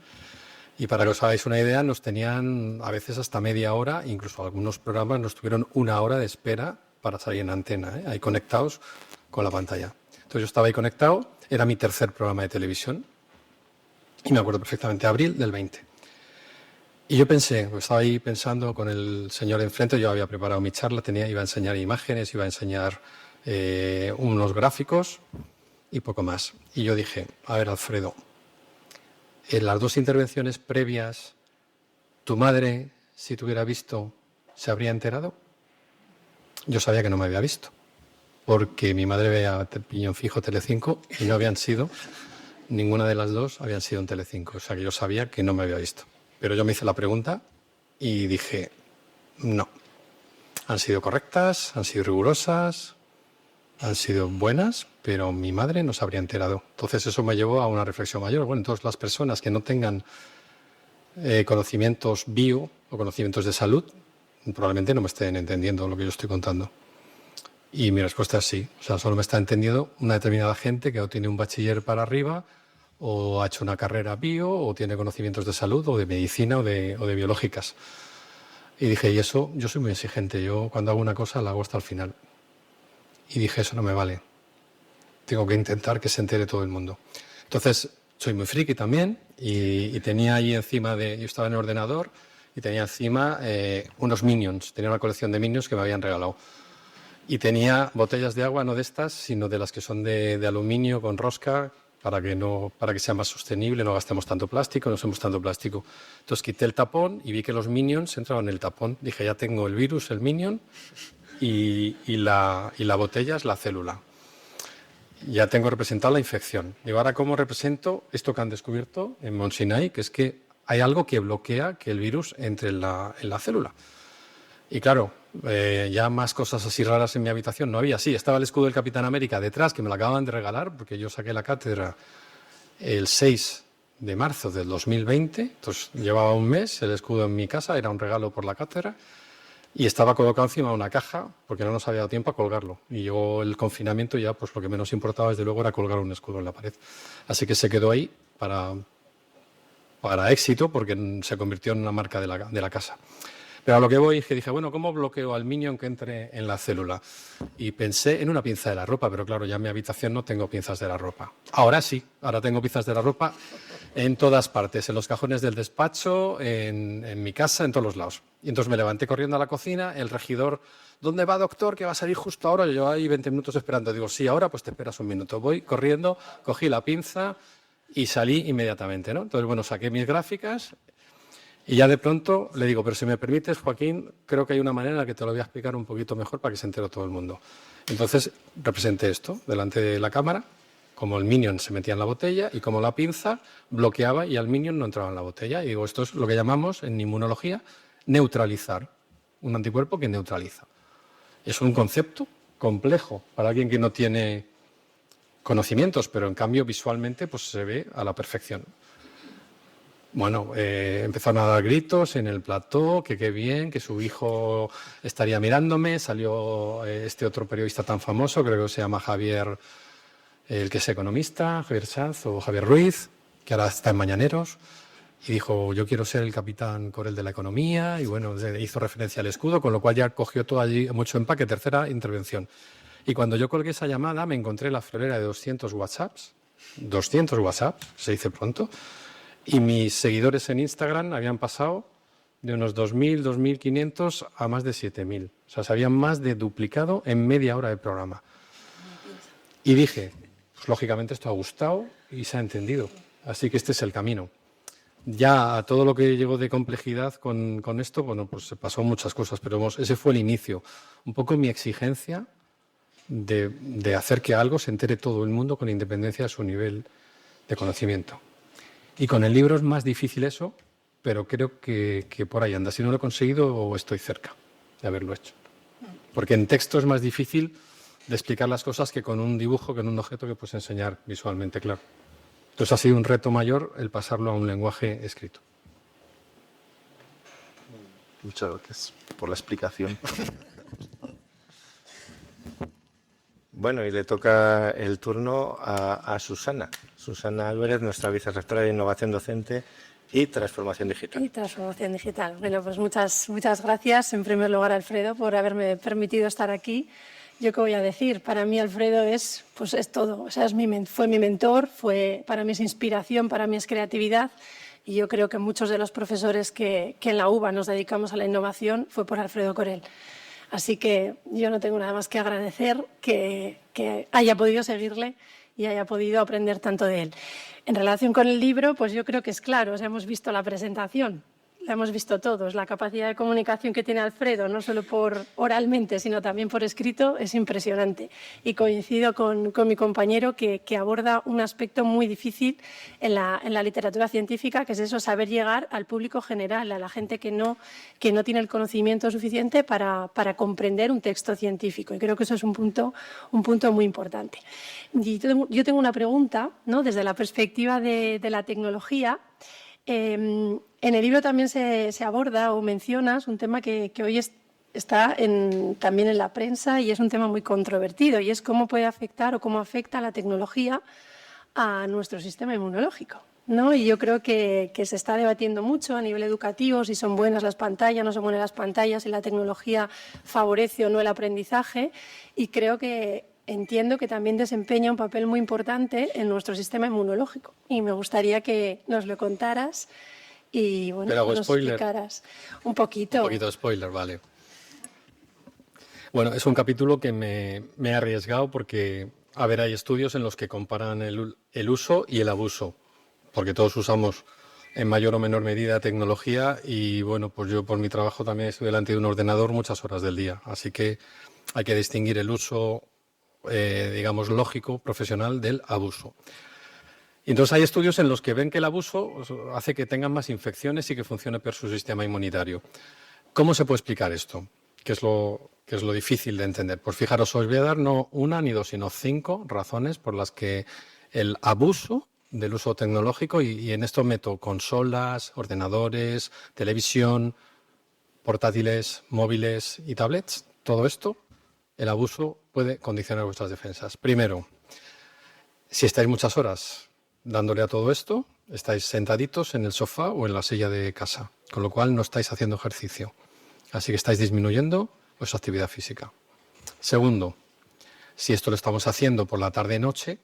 y para que os hagáis una idea, nos tenían a veces hasta media hora, incluso algunos programas nos tuvieron 1 hora de espera para salir en antena, ahí conectados con la pantalla. Entonces yo estaba ahí conectado, era mi tercer programa de televisión, y me acuerdo perfectamente, abril del 20. Y yo pensé, pues estaba ahí pensando con el señor enfrente, yo había preparado mi charla, iba a enseñar imágenes, iba a enseñar unos gráficos y poco más. Y yo dije, a ver, Alfredo, en las 2 intervenciones previas, ¿tu madre, si te hubiera visto, se habría enterado? Yo sabía que no me había visto, porque mi madre veía Piñón Fijo Telecinco y no habían sido, ninguna de las 2 habían sido en Telecinco, o sea que yo sabía que no me había visto. Pero yo me hice la pregunta y dije, no, han sido correctas, han sido rigurosas, han sido buenas, pero mi madre no se habría enterado. Entonces eso me llevó a una reflexión mayor. Bueno, entonces las personas que no tengan conocimientos bio o conocimientos de salud, probablemente no me estén entendiendo lo que yo estoy contando. Y mi respuesta es sí. O sea, solo me está entendiendo una determinada gente que o tiene un bachiller para arriba, o ha hecho una carrera bio, o tiene conocimientos de salud, o de medicina, o de biológicas. Y dije, y eso, yo soy muy exigente. Yo cuando hago una cosa la hago hasta el final. Y dije, eso no me vale. Tengo que intentar que se entere todo el mundo. Entonces, soy muy friki también, y tenía ahí encima yo estaba en el ordenador, y tenía encima unos Minions. Tenía una colección de Minions que me habían regalado. Y tenía botellas de agua, no de estas, sino de las que son de aluminio con rosca, para que sea más sostenible, no gastemos tanto plástico, no usemos tanto plástico. Entonces quité el tapón y vi que los Minions entraban en el tapón. Dije, ya tengo el virus, el Minion, y la botella es la célula. Ya tengo representado la infección. Digo, ahora, ¿cómo represento esto que han descubierto en Mount Sinai? Que es que hay algo que bloquea que el virus entre en la célula. Y claro, ya más cosas así raras en mi habitación no había. Sí, estaba el escudo del Capitán América detrás, que me lo acaban de regalar, porque yo saqué la cátedra el 6 de marzo del 2020. Entonces llevaba un mes el escudo en mi casa, era un regalo por la cátedra. Y estaba colocado encima de una caja, porque no nos había dado tiempo a colgarlo. Y llegó el confinamiento y ya pues lo que menos importaba, desde luego, era colgar un escudo en la pared. Así que se quedó ahí para éxito, porque se convirtió en una marca de la casa. Pero a lo que voy es que dije, bueno, ¿cómo bloqueo al Minion que entre en la célula? Y pensé en una pinza de la ropa, pero claro, ya en mi habitación no tengo pinzas de la ropa. Ahora sí, ahora tengo pinzas de la ropa en todas partes, en los cajones del despacho, en mi casa, en todos los lados. Y entonces me levanté corriendo a la cocina, el regidor, ¿dónde va, doctor? Que va a salir justo ahora. Yo ahí 20 minutos esperando. Digo, sí, ahora pues te esperas un minuto. Voy corriendo, cogí la pinza y salí inmediatamente, ¿no? Entonces, bueno, saqué mis gráficas. Y ya de pronto le digo, pero si me permites, Joaquín, creo que hay una manera en la que te lo voy a explicar un poquito mejor para que se entere todo el mundo. Entonces representé esto delante de la cámara como el Minion se metía en la botella y como la pinza bloqueaba y al Minion no entraba en la botella. Y digo, esto es lo que llamamos en inmunología neutralizar, un anticuerpo que neutraliza. Es un concepto complejo para alguien que no tiene conocimientos, pero en cambio visualmente pues se ve a la perfección. Bueno, empezaron a dar gritos en el plató, que qué bien, que su hijo estaría mirándome. Salió este otro periodista tan famoso, creo que se llama Javier, el que es economista, Javier Sanz o Javier Ruiz, que ahora está en Mañaneros, y dijo, yo quiero ser el capitán Corel de la economía, y bueno, hizo referencia al escudo, con lo cual ya cogió todo allí mucho empaque, tercera intervención. Y cuando yo colgué esa llamada me encontré la florera de 200 WhatsApps, se dice pronto, y mis seguidores en Instagram habían pasado de unos 2.000, 2.500 a más de 7.000. O sea, se habían más de duplicado en media hora de programa. Y dije, pues lógicamente esto ha gustado y se ha entendido. Así que este es el camino. Ya a todo lo que llegó de complejidad con esto, bueno, pues se pasó muchas cosas, pero ese fue el inicio. Un poco mi exigencia de hacer que algo se entere todo el mundo con independencia de su nivel de conocimiento. Y con el libro es más difícil eso, pero creo que por ahí anda. Si no lo he conseguido, estoy cerca de haberlo hecho. Porque en texto es más difícil de explicar las cosas que con un dibujo, que en un objeto que puedes enseñar visualmente, claro. Entonces ha sido un reto mayor el pasarlo a un lenguaje escrito. Muchas gracias por la explicación. Bueno, y le toca el turno a Susana. Susana Álvarez, nuestra vicerrectora de Innovación Docente y Transformación Digital. Y Transformación Digital. Bueno, pues muchas gracias, en primer lugar, Alfredo, por haberme permitido estar aquí. ¿Yo qué voy a decir? Para mí Alfredo es todo. O sea, fue mi mentor, para mí es inspiración, para mí es creatividad. Y yo creo que muchos de los profesores que en la UBA nos dedicamos a la innovación fue por Alfredo Corel. Así que yo no tengo nada más que agradecer que haya podido seguirle y haya podido aprender tanto de él. En relación con el libro, pues yo creo que es claro, o sea, hemos visto la presentación, la hemos visto todos, la capacidad de comunicación que tiene Alfredo, no solo oralmente, sino también por escrito, es impresionante. Y coincido con mi compañero que aborda un aspecto muy difícil en la literatura científica, que es eso, saber llegar al público general, a la gente que no tiene el conocimiento suficiente para comprender un texto científico. Y creo que eso es un punto muy importante. Y yo tengo una pregunta, ¿no? Desde la perspectiva de la tecnología. En el libro también se aborda o mencionas un tema que hoy está también en la prensa y es un tema muy controvertido, y es cómo puede afectar o cómo afecta la tecnología a nuestro sistema inmunológico, ¿no? Y yo creo que se está debatiendo mucho a nivel educativo si son buenas las pantallas, no son buenas las pantallas, si la tecnología favorece o no el aprendizaje, y entiendo que también desempeña un papel muy importante en nuestro sistema inmunológico. Y me gustaría que nos lo contaras y bueno, nos explicaras un poquito. Un poquito de spoiler, vale. Bueno, es un capítulo que me he arriesgado porque, hay estudios en los que comparan el uso y el abuso, porque todos usamos en mayor o menor medida tecnología y bueno, pues yo por mi trabajo también estoy delante de un ordenador muchas horas del día, así que hay que distinguir el uso digamos, lógico, profesional del abuso. Y entonces hay estudios en los que ven que el abuso hace que tengan más infecciones y que funcione peor su sistema inmunitario. ¿Cómo se puede explicar esto? ¿Qué es lo difícil de entender? Pues fijaros, os voy a dar no una ni dos, sino 5 razones por las que el abuso del uso tecnológico, y en esto meto consolas, ordenadores, televisión, portátiles, móviles y tablets, todo esto, el abuso puede condicionar vuestras defensas. Primero, si estáis muchas horas dándole a todo esto, estáis sentaditos en el sofá o en la silla de casa, con lo cual no estáis haciendo ejercicio. Así que estáis disminuyendo vuestra actividad física. Segundo, si esto lo estamos haciendo por la tarde-noche,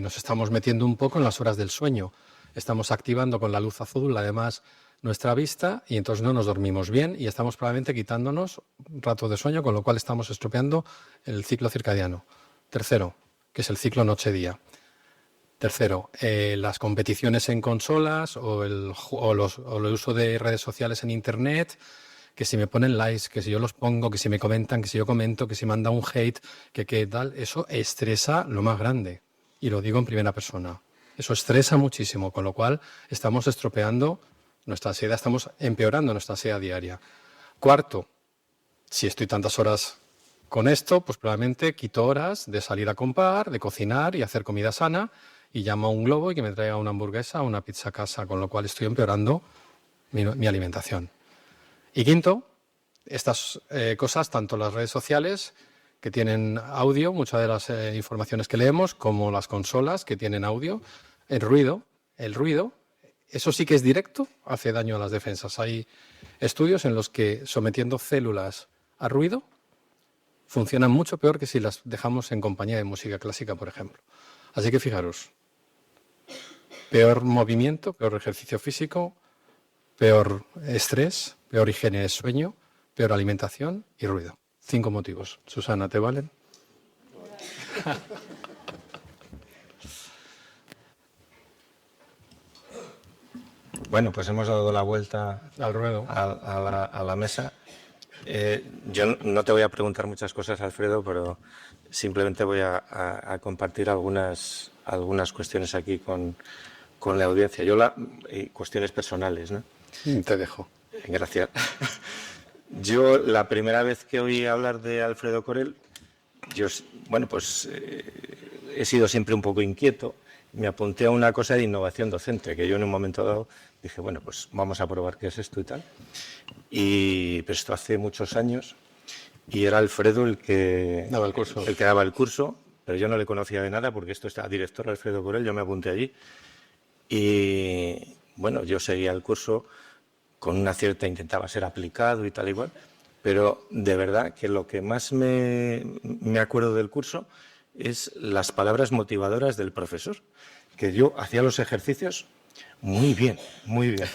nos estamos metiendo un poco en las horas del sueño. Estamos activando con la luz azul, además, nuestra vista y entonces no nos dormimos bien y estamos probablemente quitándonos un rato de sueño, con lo cual estamos estropeando el ciclo circadiano. Tercero, que es el ciclo noche-día. Tercero, las competiciones en consolas o el uso de redes sociales en Internet, que si me ponen likes, que si yo los pongo, que si me comentan, que si yo comento, que si manda un hate, que tal, eso estresa lo más grande. y lo digo en primera persona. Eso estresa muchísimo, con lo cual estamos estropeando nuestra ansiedad, estamos empeorando nuestra ansiedad diaria. Cuarto, si estoy tantas horas con esto, pues probablemente quito horas de salir a comprar, de cocinar y hacer comida sana y llamo a un globo y que me traiga una hamburguesa o una pizza a casa, con lo cual estoy empeorando mi alimentación. Y quinto, estas cosas, tanto las redes sociales que tienen audio, muchas de las informaciones que leemos, como las consolas que tienen audio, el ruido, eso sí que es directo, hace daño a las defensas. Hay estudios en los que sometiendo células a ruido funcionan mucho peor que si las dejamos en compañía de música clásica, por ejemplo. Así que fijaros, peor movimiento, peor ejercicio físico, peor estrés, peor higiene de sueño, peor alimentación y ruido. 5 motivos. Susana, ¿te valen? Bueno, pues hemos dado la vuelta Al ruedo. a la mesa. Yo no te voy a preguntar muchas cosas, Alfredo, pero simplemente voy a compartir algunas cuestiones aquí con la audiencia. Cuestiones personales, ¿no? Te dejo. Gracias. Yo la primera vez que oí hablar de Alfredo Corel, he sido siempre un poco inquieto. Me apunté a una cosa de innovación docente, que yo en un momento dado dije, bueno, pues vamos a probar qué es esto y tal. Pero esto hace muchos años y era Alfredo el que daba el curso. El que daba el curso, pero yo no le conocía de nada porque esto está director Alfredo Corel, yo me apunté allí. Y bueno, yo seguía el curso con una cierta, intentaba ser aplicado y tal igual, pero de verdad que lo que más me acuerdo del curso es las palabras motivadoras del profesor, que yo hacía los ejercicios muy bien, muy bien.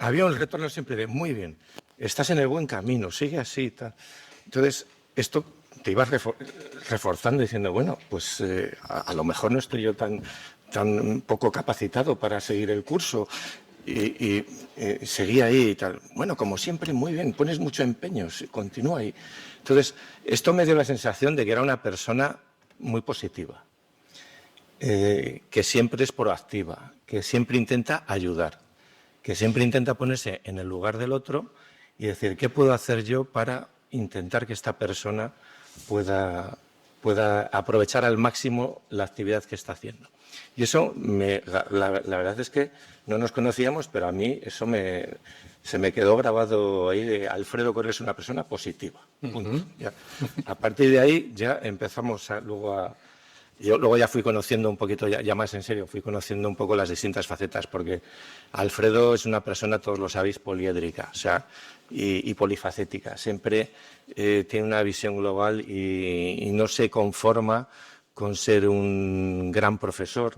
Había un retorno siempre de muy bien, estás en el buen camino, sigue así y tal. Entonces, esto te ibas reforzando diciendo, bueno, pues a lo mejor no estoy yo tan poco capacitado para seguir el curso y seguí ahí y tal. Bueno, como siempre, muy bien, pones mucho empeño, continúa ahí. Entonces, esto me dio la sensación de que era una persona muy positiva, que siempre es proactiva, que siempre intenta ayudar, que siempre intenta ponerse en el lugar del otro y decir, ¿qué puedo hacer yo para intentar que esta persona pueda aprovechar al máximo la actividad que está haciendo? Y eso, la verdad es que no nos conocíamos, pero a mí eso se me quedó grabado ahí de Alfredo Corel es una persona positiva. Punto. Ya. A partir de ahí ya empezamos yo luego ya fui conociendo un poquito, ya más en serio, fui conociendo un poco las distintas facetas, porque Alfredo es una persona, todos lo sabéis, poliédrica, o sea, y polifacética. Siempre tiene una visión global y no se conforma con ser un gran profesor,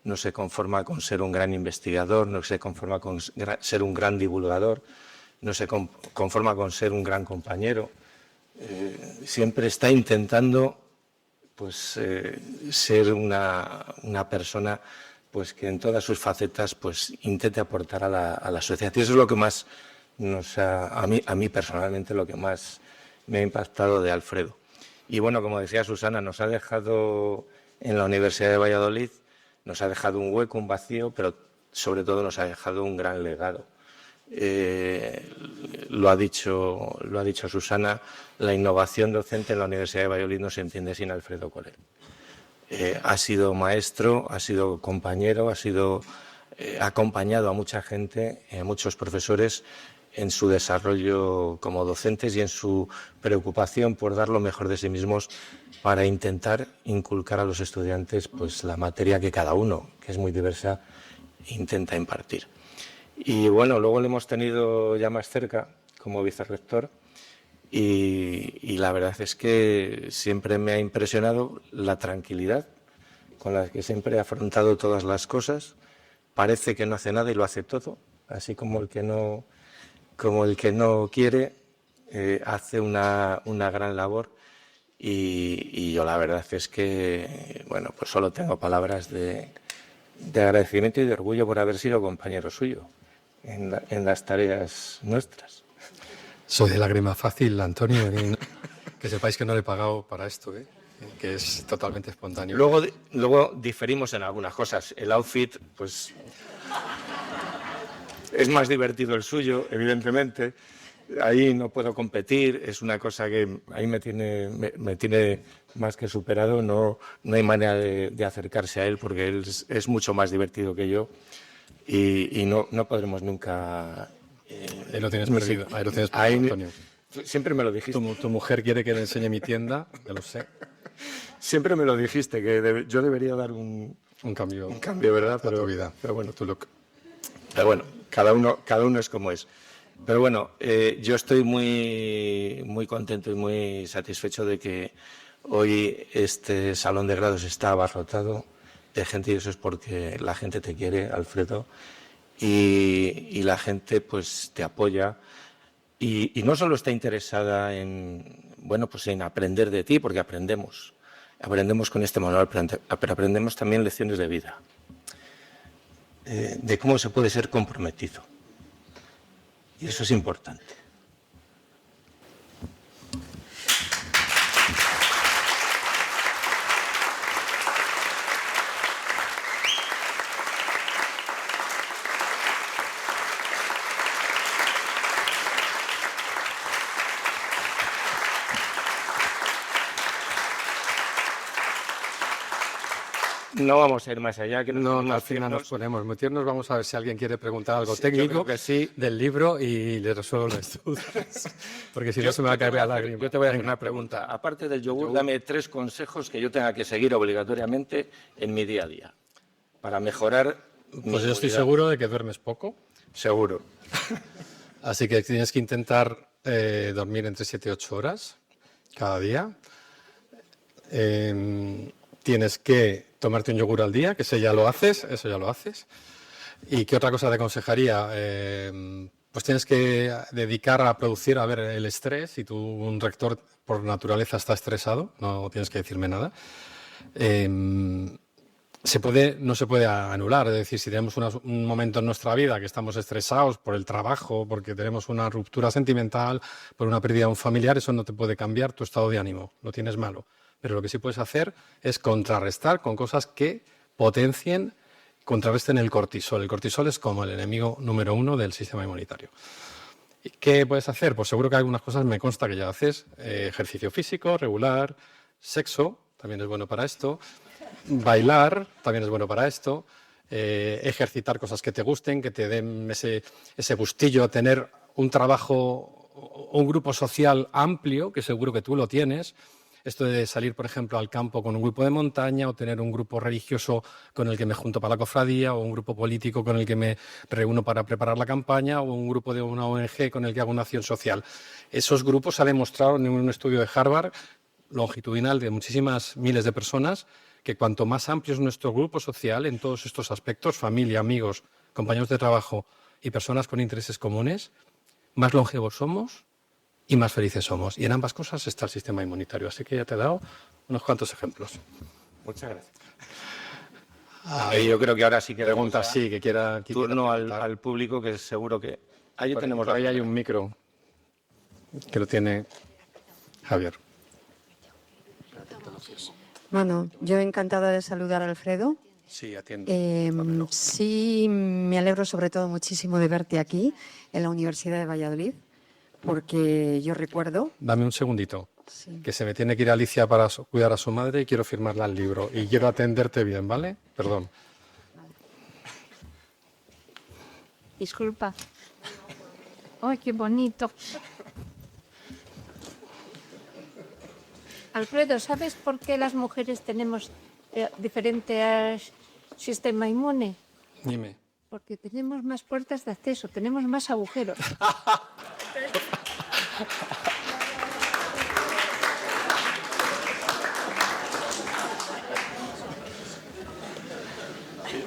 no se conforma con ser un gran investigador, no se conforma con ser un gran divulgador, no se conforma con ser un gran compañero. Siempre está intentando pues, ser una persona pues, que en todas sus facetas pues, intente aportar a la sociedad. Y eso es lo que más a mí personalmente, lo que más me ha impactado de Alfredo. Y bueno, como decía Susana, nos ha dejado en la Universidad de Valladolid, nos ha dejado un hueco, un vacío, pero sobre todo nos ha dejado un gran legado. Lo ha dicho Susana, la innovación docente en la Universidad de Valladolid no se entiende sin Alfredo Corel. Ha sido maestro, ha sido compañero, ha acompañado a mucha gente, a muchos profesores en su desarrollo como docentes y en su preocupación por dar lo mejor de sí mismos para intentar inculcar a los estudiantes pues, la materia que cada uno, que es muy diversa, intenta impartir. Y bueno, luego lo hemos tenido ya más cerca como vicerrector y la verdad es que siempre me ha impresionado la tranquilidad con la que siempre ha afrontado todas las cosas. Parece que no hace nada y lo hace todo, así como el que no quiere, hace una gran labor y yo la verdad es que, bueno, pues solo tengo palabras de agradecimiento y de orgullo por haber sido compañero suyo en las tareas nuestras. Soy de lágrima fácil, Antonio, que sepáis que no le he pagado para esto, ¿eh? que es totalmente espontáneo. Luego diferimos en algunas cosas. El outfit, pues, es más divertido el suyo, evidentemente. Ahí no puedo competir, es una cosa que ahí me tiene más que superado. No hay manera de acercarse a él porque él es mucho más divertido que yo y no podremos nunca... Ahí lo tienes perdido, ahí, Antonio. Siempre me lo dijiste. Tu mujer quiere que le enseñe mi tienda, ya lo sé. Siempre me lo dijiste, que yo debería dar un cambio, ¿verdad? a tu vida. Pero bueno, Pero bueno, cada uno es como es. Pero bueno, yo estoy muy contento y muy satisfecho de que hoy este salón de grados está abarrotado de gente, y eso es porque la gente te quiere, Alfredo, y la gente pues te apoya y no solo está interesada en aprender de ti, porque aprendemos con este manual, pero aprendemos también lecciones de vida, de cómo se puede ser comprometido. Y eso es importante. No vamos a ir más allá. Que no, al final nos podemos meternos. Vamos a ver si alguien quiere preguntar algo técnico del libro y le resuelvo las dudas. Porque si no se me va a caer la lágrima. Yo te voy a hacer una pregunta. Aparte del yogur, dame 3 consejos que yo tenga que seguir obligatoriamente en mi día a día para mejorar. Pues yo estoy seguro de que duermes poco. Seguro. Así que tienes que intentar dormir entre 7 y 8 horas cada día. Tienes que tomarte un yogur al día, que eso ya lo haces. ¿Y qué otra cosa te aconsejaría? Pues tienes que dedicar a producir, a ver, el estrés. Si un rector por naturaleza está estresado, no tienes que decirme nada. No se puede anular. Es decir, si tenemos un momento en nuestra vida que estamos estresados por el trabajo, porque tenemos una ruptura sentimental, por una pérdida de un familiar, eso no te puede cambiar tu estado de ánimo, lo tienes malo. Pero lo que sí puedes hacer es contrarrestar con cosas que contrarresten el cortisol. El cortisol es como el enemigo número 1 del sistema inmunitario. ¿Y qué puedes hacer? Pues seguro que algunas cosas me consta que ya haces. Ejercicio físico, regular, sexo, también es bueno para esto. Bailar, también es bueno para esto. Ejercitar cosas que te gusten, que te den ese gustillo, tener un trabajo, un grupo social amplio, que seguro que tú lo tienes. Esto de salir, por ejemplo, al campo con un grupo de montaña o tener un grupo religioso con el que me junto para la cofradía o un grupo político con el que me reúno para preparar la campaña o un grupo de una ONG con el que hago una acción social. Esos grupos se ha demostrado en un estudio de Harvard longitudinal de muchísimas miles de personas que cuanto más amplio es nuestro grupo social en todos estos aspectos, familia, amigos, compañeros de trabajo y personas con intereses comunes, más longevos somos y más felices somos. Y en ambas cosas está el sistema inmunitario. Así que ya te he dado unos cuantos ejemplos. Muchas gracias. Yo creo que ahora sí que preguntas, sí, que quiera turno al público, que seguro que... Ahí tenemos... Ahí hay un micro que lo tiene Javier. Bueno, yo encantada de saludar a Alfredo. Sí, atiendo. Sí, me alegro sobre todo muchísimo de verte aquí, en la Universidad de Valladolid, porque yo recuerdo... Dame un segundito, Sí. que se me tiene que ir Alicia para cuidar a su madre y quiero firmarle el libro. Y quiero atenderte bien, ¿vale? Perdón. Disculpa. ¡Ay, qué bonito! Alfredo, ¿sabes por qué las mujeres tenemos diferente sistema inmune? Dime. Porque tenemos más puertas de acceso, tenemos más agujeros.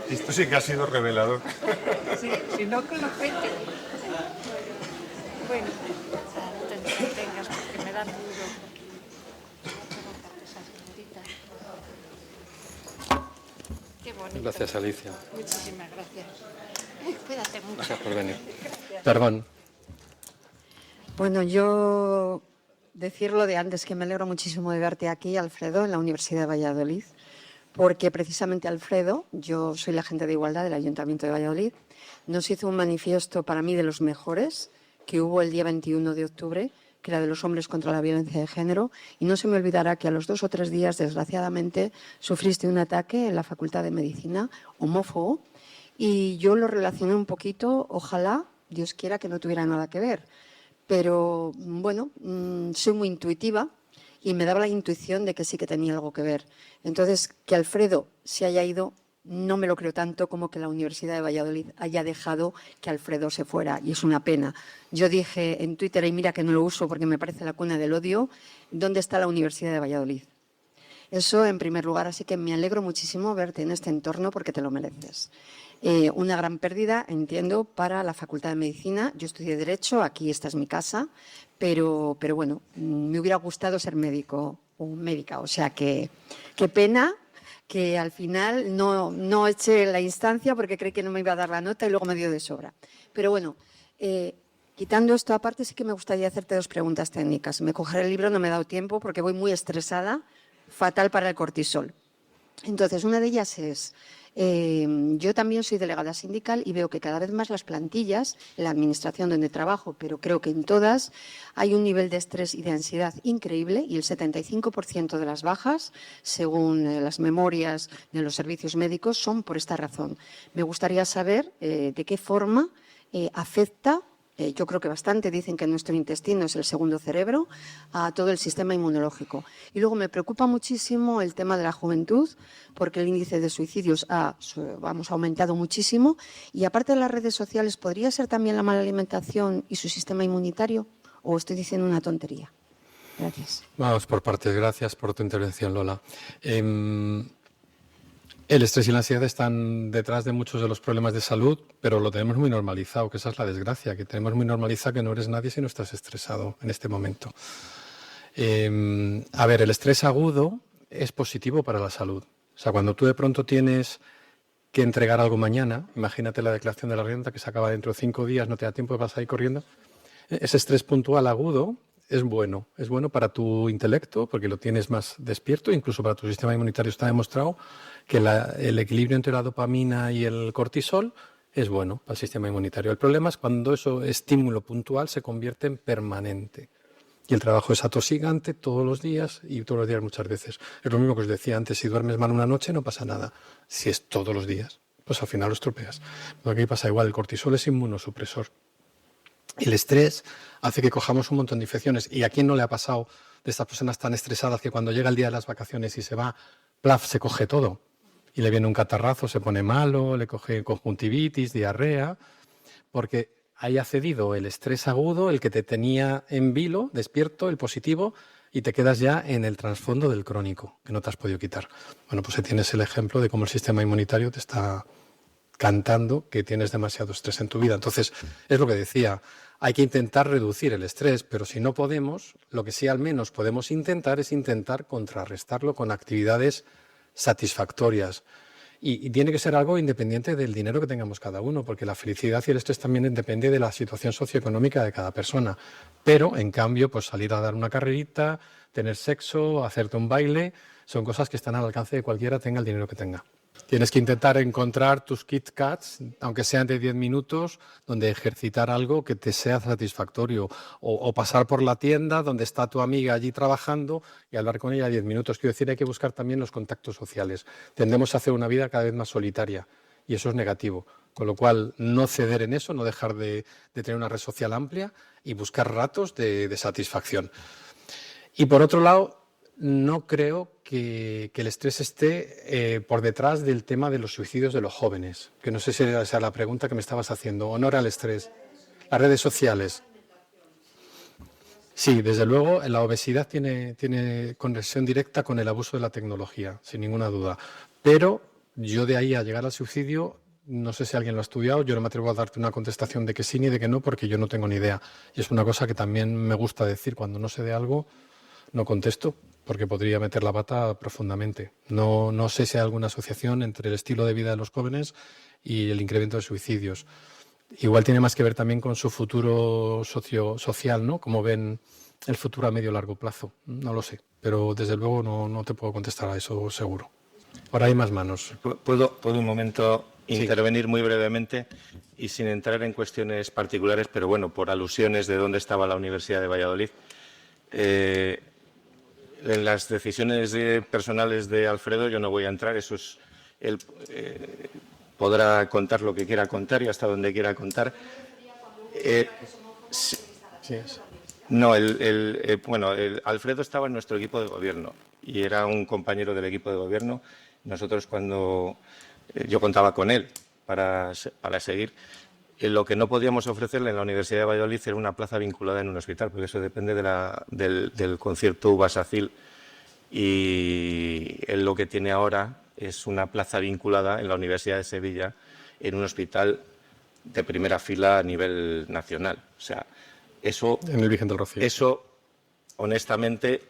Esto sí que ha sido revelador. Sí, si no, que lo cuente. Bueno, no te entretengas porque me da duro. Qué bonito. Gracias, Alicia. Muchísimas gracias. Ay, cuídate mucho. Gracias por venir. Perdón. Bueno, yo decir lo de antes, que me alegro muchísimo de verte aquí, Alfredo, en la Universidad de Valladolid, porque precisamente Alfredo, yo soy la agente de igualdad del Ayuntamiento de Valladolid, nos hizo un manifiesto para mí de los mejores que hubo el día 21 de octubre, que era de los hombres contra la violencia de género, y no se me olvidará que a los 2 o 3 días, desgraciadamente, sufriste un ataque en la Facultad de Medicina homófobo, y yo lo relacioné un poquito, ojalá, Dios quiera, que no tuviera nada que ver. Pero, bueno, soy muy intuitiva y me daba la intuición de que sí que tenía algo que ver. Entonces, que Alfredo se haya ido, no me lo creo tanto como que la Universidad de Valladolid haya dejado que Alfredo se fuera, y es una pena. Yo dije en Twitter, y mira que no lo uso porque me parece la cuna del odio, ¿dónde está la Universidad de Valladolid? Eso en primer lugar, así que me alegro muchísimo verte en este entorno porque te lo mereces. Una gran pérdida, entiendo, para la Facultad de Medicina. Yo estudié Derecho, aquí esta es mi casa, pero bueno, me hubiera gustado ser médico o médica, o sea que qué pena que al final no eché la instancia porque creí que no me iba a dar la nota y luego me dio de sobra. Pero bueno, quitando esto aparte, sí que me gustaría hacerte 2 preguntas técnicas. Me cogeré el libro, no me he dado tiempo porque voy muy estresada, fatal para el cortisol. Entonces, una de ellas es, yo también soy delegada sindical y veo que cada vez más las plantillas, en la administración donde trabajo, pero creo que en todas, hay un nivel de estrés y de ansiedad increíble, y el 75% de las bajas, según las memorias de los servicios médicos, son por esta razón. Me gustaría saber de qué forma afecta, yo creo que bastante, dicen que nuestro intestino es el segundo cerebro, a todo el sistema inmunológico. Y luego me preocupa muchísimo el tema de la juventud, porque el índice de suicidios ha aumentado muchísimo, y aparte de las redes sociales, ¿podría ser también la mala alimentación y su sistema inmunitario? ¿O estoy diciendo una tontería? Gracias. Vamos por partes. Gracias por tu intervención, Lola. El estrés y la ansiedad están detrás de muchos de los problemas de salud, pero lo tenemos muy normalizado, que esa es la desgracia, que tenemos muy normalizado que no eres nadie si no estás estresado en este momento. A ver, el estrés agudo es positivo para la salud. O sea, cuando tú de pronto tienes que entregar algo mañana, imagínate la declaración de la renta que se acaba dentro de 5 días, no te da tiempo de pasar ahí corriendo. Ese estrés puntual agudo es bueno para tu intelecto porque lo tienes más despierto, incluso para tu sistema inmunitario está demostrado que el equilibrio entre la dopamina y el cortisol es bueno para el sistema inmunitario. El problema es cuando ese estímulo puntual se convierte en permanente. Y el trabajo es atosigante todos los días y todos los días muchas veces. Es lo mismo que os decía antes, si duermes mal una noche no pasa nada. Si es todos los días, pues al final lo estropeas. Pero aquí pasa igual, el cortisol es inmunosupresor. El estrés hace que cojamos un montón de infecciones. ¿Y a quién no le ha pasado de estas personas tan estresadas que cuando llega el día de las vacaciones y se va, plaf, se coge todo? Y le viene un catarrazo, se pone malo, le coge conjuntivitis, diarrea, porque ahí ha cedido el estrés agudo, el que te tenía en vilo, despierto, el positivo, y te quedas ya en el trasfondo del crónico, que no te has podido quitar. Bueno, pues ahí tienes el ejemplo de cómo el sistema inmunitario te está cantando que tienes demasiado estrés en tu vida. Entonces, es lo que decía, hay que intentar reducir el estrés, pero si no podemos, lo que sí al menos podemos intentar es intentar contrarrestarlo con actividades satisfactorias. Y tiene que ser algo independiente del dinero que tengamos cada uno, porque la felicidad y el estrés también depende de la situación socioeconómica de cada persona. Pero, en cambio, pues salir a dar una carrerita, tener sexo, hacerte un baile, son cosas que están al alcance de cualquiera, tenga el dinero que tenga. Tienes que intentar encontrar tus Kit Kats, aunque sean de 10 minutos, donde ejercitar algo que te sea satisfactorio. O pasar por la tienda donde está tu amiga allí trabajando y hablar con ella 10 minutos. Quiero decir, hay que buscar también los contactos sociales. Tendemos a hacer una vida cada vez más solitaria y eso es negativo. Con lo cual, no ceder en eso, no dejar de tener una red social amplia y buscar ratos de satisfacción. Y por otro lado, no creo que el estrés esté por detrás del tema de los suicidios de los jóvenes, que no sé si era esa la pregunta que me estabas haciendo, o no era el estrés. Las redes sociales. Sí, desde luego, la obesidad tiene conexión directa con el abuso de la tecnología, sin ninguna duda. Pero yo de ahí a llegar al suicidio, no sé si alguien lo ha estudiado, yo no me atrevo a darte una contestación de que sí ni de que no, porque yo no tengo ni idea. Y es una cosa que también me gusta decir, cuando no sé de algo, no contesto, porque podría meter la pata profundamente. No sé si hay alguna asociación entre el estilo de vida de los jóvenes y el incremento de suicidios. Igual tiene más que ver también con su futuro social, ¿no? Cómo ven el futuro a medio o largo plazo. No lo sé, pero desde luego no te puedo contestar a eso seguro. Ahora hay más manos. ¿Puedo un momento intervenir muy brevemente y sin entrar en cuestiones particulares, pero bueno, por alusiones de dónde estaba la Universidad de Valladolid? En las decisiones personales de Alfredo yo no voy a entrar, eso es él podrá contar lo que quiera contar y hasta donde quiera contar. No, Alfredo estaba en nuestro equipo de gobierno y era un compañero del equipo de gobierno. Nosotros cuando yo contaba con él para seguir. Lo que no podíamos ofrecerle en la Universidad de Valladolid era una plaza vinculada en un hospital, porque eso depende del concierto UBA-SACIL, y él lo que tiene ahora es una plaza vinculada en la Universidad de Sevilla en un hospital de primera fila a nivel nacional. O sea, eso, en el Virgen del Rocío. Eso, honestamente,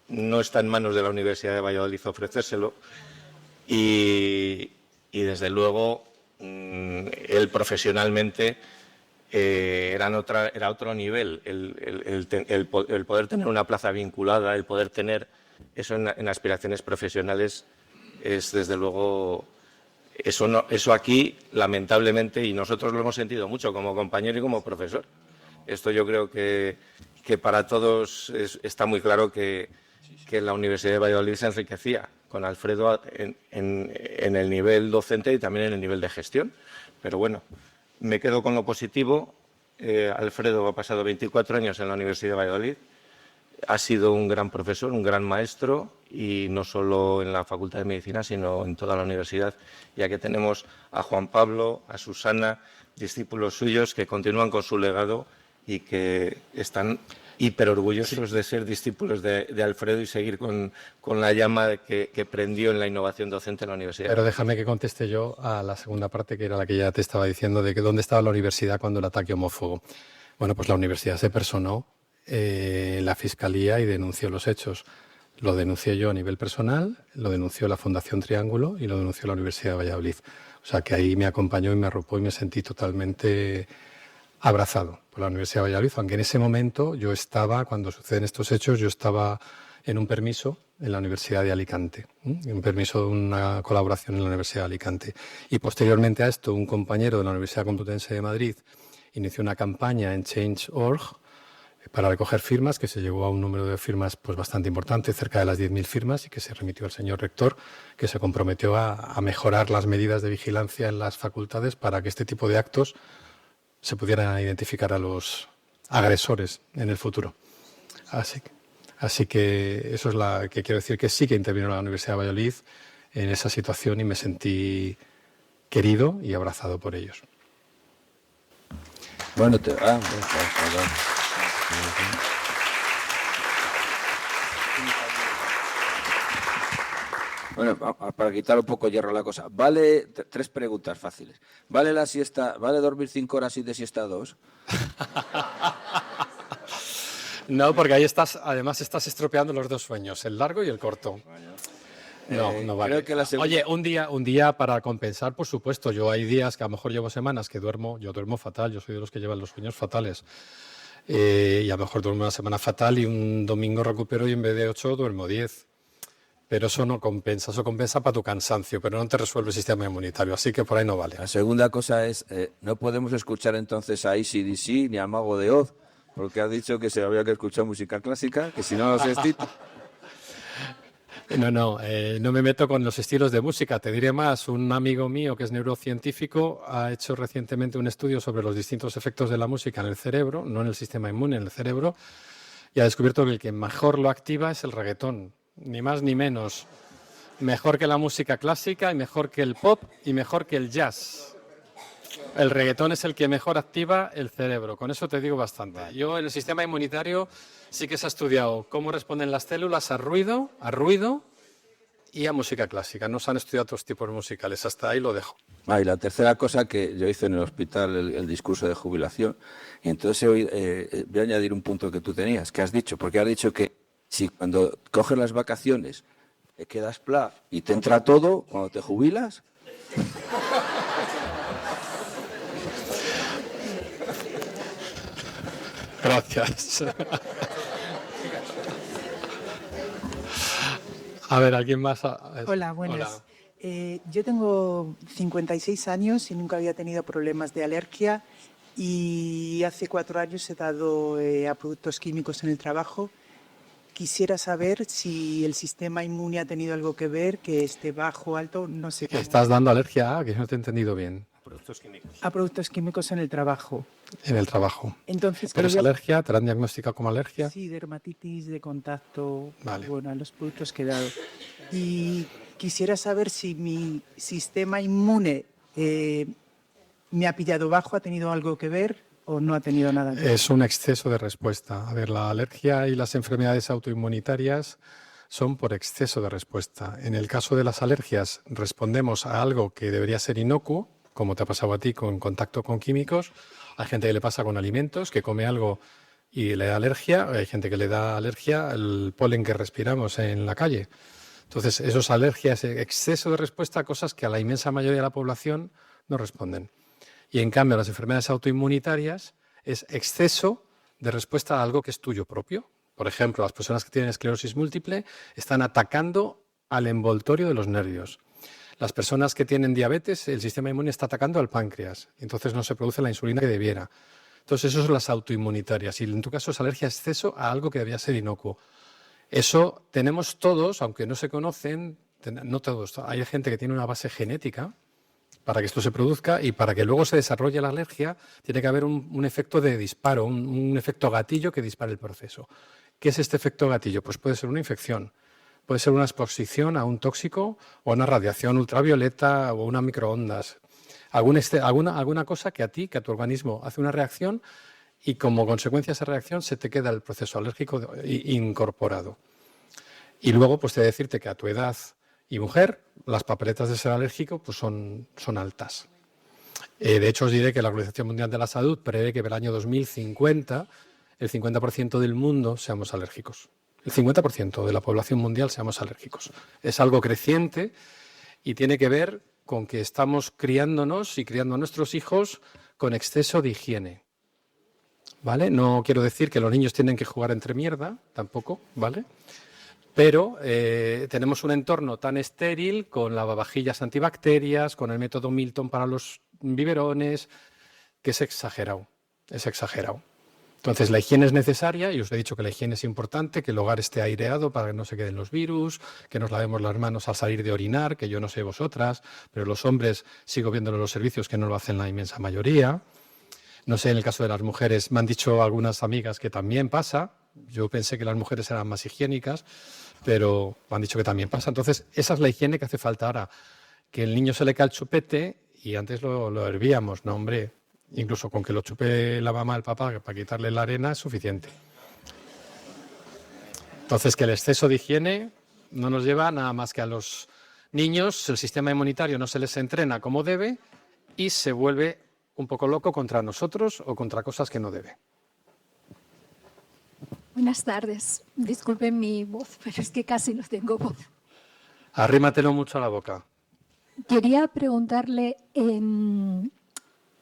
no está en manos de la Universidad de Valladolid ofrecérselo y desde luego él profesionalmente era otro nivel. El poder tener una plaza vinculada, el poder tener eso en aspiraciones profesionales es desde luego eso aquí lamentablemente, y nosotros lo hemos sentido mucho como compañero y como profesor. Esto yo creo que para todos está muy claro que la Universidad de Valladolid se enriquecía con Alfredo en el nivel docente y también en el nivel de gestión. Pero bueno, me quedo con lo positivo. Alfredo ha pasado 24 años en la Universidad de Valladolid. Ha sido un gran profesor, un gran maestro, y no solo en la Facultad de Medicina, sino en toda la universidad, ya que tenemos a Juan Pablo, a Susana, discípulos suyos que continúan con su legado y que están hiper orgullosos de ser discípulos de Alfredo y seguir con la llama que prendió en la innovación docente en la universidad. Pero déjame que conteste yo a la segunda parte, que era la que ya te estaba diciendo, de que dónde estaba la universidad cuando el ataque homófobo. Bueno, pues la universidad se personó en la Fiscalía y denunció los hechos. Lo denuncié yo a nivel personal, lo denunció la Fundación Triángulo y lo denunció la Universidad de Valladolid. O sea que ahí me acompañó y me arropó y me sentí totalmente abrazado por la Universidad de Valladolid, aunque en ese momento yo estaba, cuando suceden estos hechos, yo estaba en un permiso en la Universidad de Alicante, un permiso de una colaboración en la Universidad de Alicante. Y posteriormente a esto, un compañero de la Universidad Complutense de Madrid inició una campaña en Change.org para recoger firmas, que se llegó a un número de firmas pues bastante importante, cerca de las 10.000 firmas, y que se remitió al señor rector, que se comprometió a mejorar las medidas de vigilancia en las facultades para que este tipo de actos se pudieran identificar a los agresores en el futuro. Así que eso es lo que quiero decir, que sí que intervino la Universidad de Valladolid en esa situación y me sentí querido y abrazado por ellos. Bueno, Bueno, para quitar un poco hierro a la cosa, vale, tres preguntas fáciles. ¿Vale la siesta, vale dormir 5 horas y de siesta 2? No, porque ahí además estás estropeando los dos sueños, el largo y el corto. No vale. Creo que Oye, un día para compensar, por supuesto. Yo hay días que a lo mejor llevo semanas que yo duermo fatal, yo soy de los que llevan los sueños fatales. Y a lo mejor duermo una semana fatal y un domingo recupero y en vez de 8 duermo 10. Pero eso no compensa, eso compensa para tu cansancio, pero no te resuelve el sistema inmunitario, así que por ahí no vale. La segunda cosa es, no podemos escuchar entonces a AC/DC ni a Mago de Oz, porque ha dicho que se había que escuchar música clásica, que si no los estilos... No me meto con los estilos de música. Te diré más, un amigo mío que es neurocientífico ha hecho recientemente un estudio sobre los distintos efectos de la música en el cerebro, no en el sistema inmune, en el cerebro, y ha descubierto que el que mejor lo activa es el reggaetón, ni más ni menos. Mejor que la música clásica y mejor que el pop y mejor que el jazz. El reggaetón es el que mejor activa el cerebro, con eso te digo bastante. Yo en el sistema inmunitario sí que se ha estudiado cómo responden las células a ruido y a música clásica. No se han estudiado otros tipos musicales, hasta ahí lo dejo. Y la tercera cosa, que yo hice en el hospital el discurso de jubilación, y entonces hoy voy a añadir un punto que tú tenías, que has dicho, porque has dicho que si cuando coges las vacaciones te quedas pla y te entra todo, cuando te jubilas... Gracias. A ver, ¿alguien más? Hola, buenas. Yo tengo 56 años y nunca había tenido problemas de alergia y hace 4 años he dado a productos químicos en el trabajo. Quisiera saber si el sistema inmune ha tenido algo que ver, que esté bajo, alto, no sé cómo. ¿Estás dando alergia a? Que no te he entendido bien. A productos químicos en el trabajo. En el trabajo. Entonces, ¿Pero es alergia? ¿Te la han diagnosticado como alergia? Sí, dermatitis de contacto, Vale. bueno, a los productos que he dado. Y quisiera saber si mi sistema inmune me ha pillado bajo, ha tenido algo que ver o no ha tenido nada que ver. Es un exceso de respuesta. A ver, la alergia y las enfermedades autoinmunitarias son por exceso de respuesta. En el caso de las alergias, respondemos a algo que debería ser inocuo, como te ha pasado a ti con contacto con químicos. Hay gente que le pasa con alimentos, que come algo y le da alergia. Hay gente que le da alergia al polen que respiramos en la calle. Entonces, esas alergias, exceso de respuesta a cosas que a la inmensa mayoría de la población no responden. Y en cambio, las enfermedades autoinmunitarias es exceso de respuesta a algo que es tuyo propio. Por ejemplo, las personas que tienen esclerosis múltiple están atacando al envoltorio de los nervios. Las personas que tienen diabetes, el sistema inmune está atacando al páncreas. Entonces no se produce la insulina que debiera. Entonces, eso son las autoinmunitarias. Y en tu caso es alergia a exceso a algo que debía ser inocuo. Eso tenemos todos, aunque no se conocen, no todos. Hay gente que tiene una base genética para que esto se produzca y para que luego se desarrolle la alergia tiene que haber un efecto de disparo, un efecto gatillo que dispare el proceso. ¿Qué es este efecto gatillo? Pues puede ser una infección. Puede ser una exposición a un tóxico o a una radiación ultravioleta o una microondas. Alguna cosa que a ti, que a tu organismo hace una reacción y como consecuencia de esa reacción se te queda el proceso alérgico incorporado. Y luego, pues te he de decirte que a tu edad y mujer, las papeletas de ser alérgico pues son altas. De hecho, os diré que la Organización Mundial de la Salud prevé que para el año 2050 el 50% del mundo seamos alérgicos. El 50% de la población mundial seamos alérgicos. Es algo creciente y tiene que ver con que estamos criándonos y criando a nuestros hijos con exceso de higiene. ¿Vale? No quiero decir que los niños tienen que jugar entre mierda, tampoco, ¿vale? Pero tenemos un entorno tan estéril con lavavajillas antibacterias, con el método Milton para los biberones, que es exagerado, es exagerado. Entonces, la higiene es necesaria y os he dicho que la higiene es importante, que el hogar esté aireado para que no se queden los virus, que nos lavemos las manos al salir de orinar, que yo no sé vosotras, pero los hombres sigo viéndolo en los servicios que no lo hacen la inmensa mayoría. No sé, en el caso de las mujeres, me han dicho algunas amigas que también pasa. Yo pensé que las mujeres eran más higiénicas, pero me han dicho que también pasa. Entonces, esa es la higiene que hace falta ahora. Que el niño se le cae el chupete y antes lo hervíamos, no, hombre. Incluso con que lo chupe la mamá al papá para quitarle la arena es suficiente. Entonces, que el exceso de higiene no nos lleva nada más que a los niños, el sistema inmunitario no se les entrena como debe y se vuelve un poco loco contra nosotros o contra cosas que no debe. Buenas tardes. Disculpen mi voz, pero es que casi no tengo voz. Arrímatelo mucho a la boca. Quería preguntarle,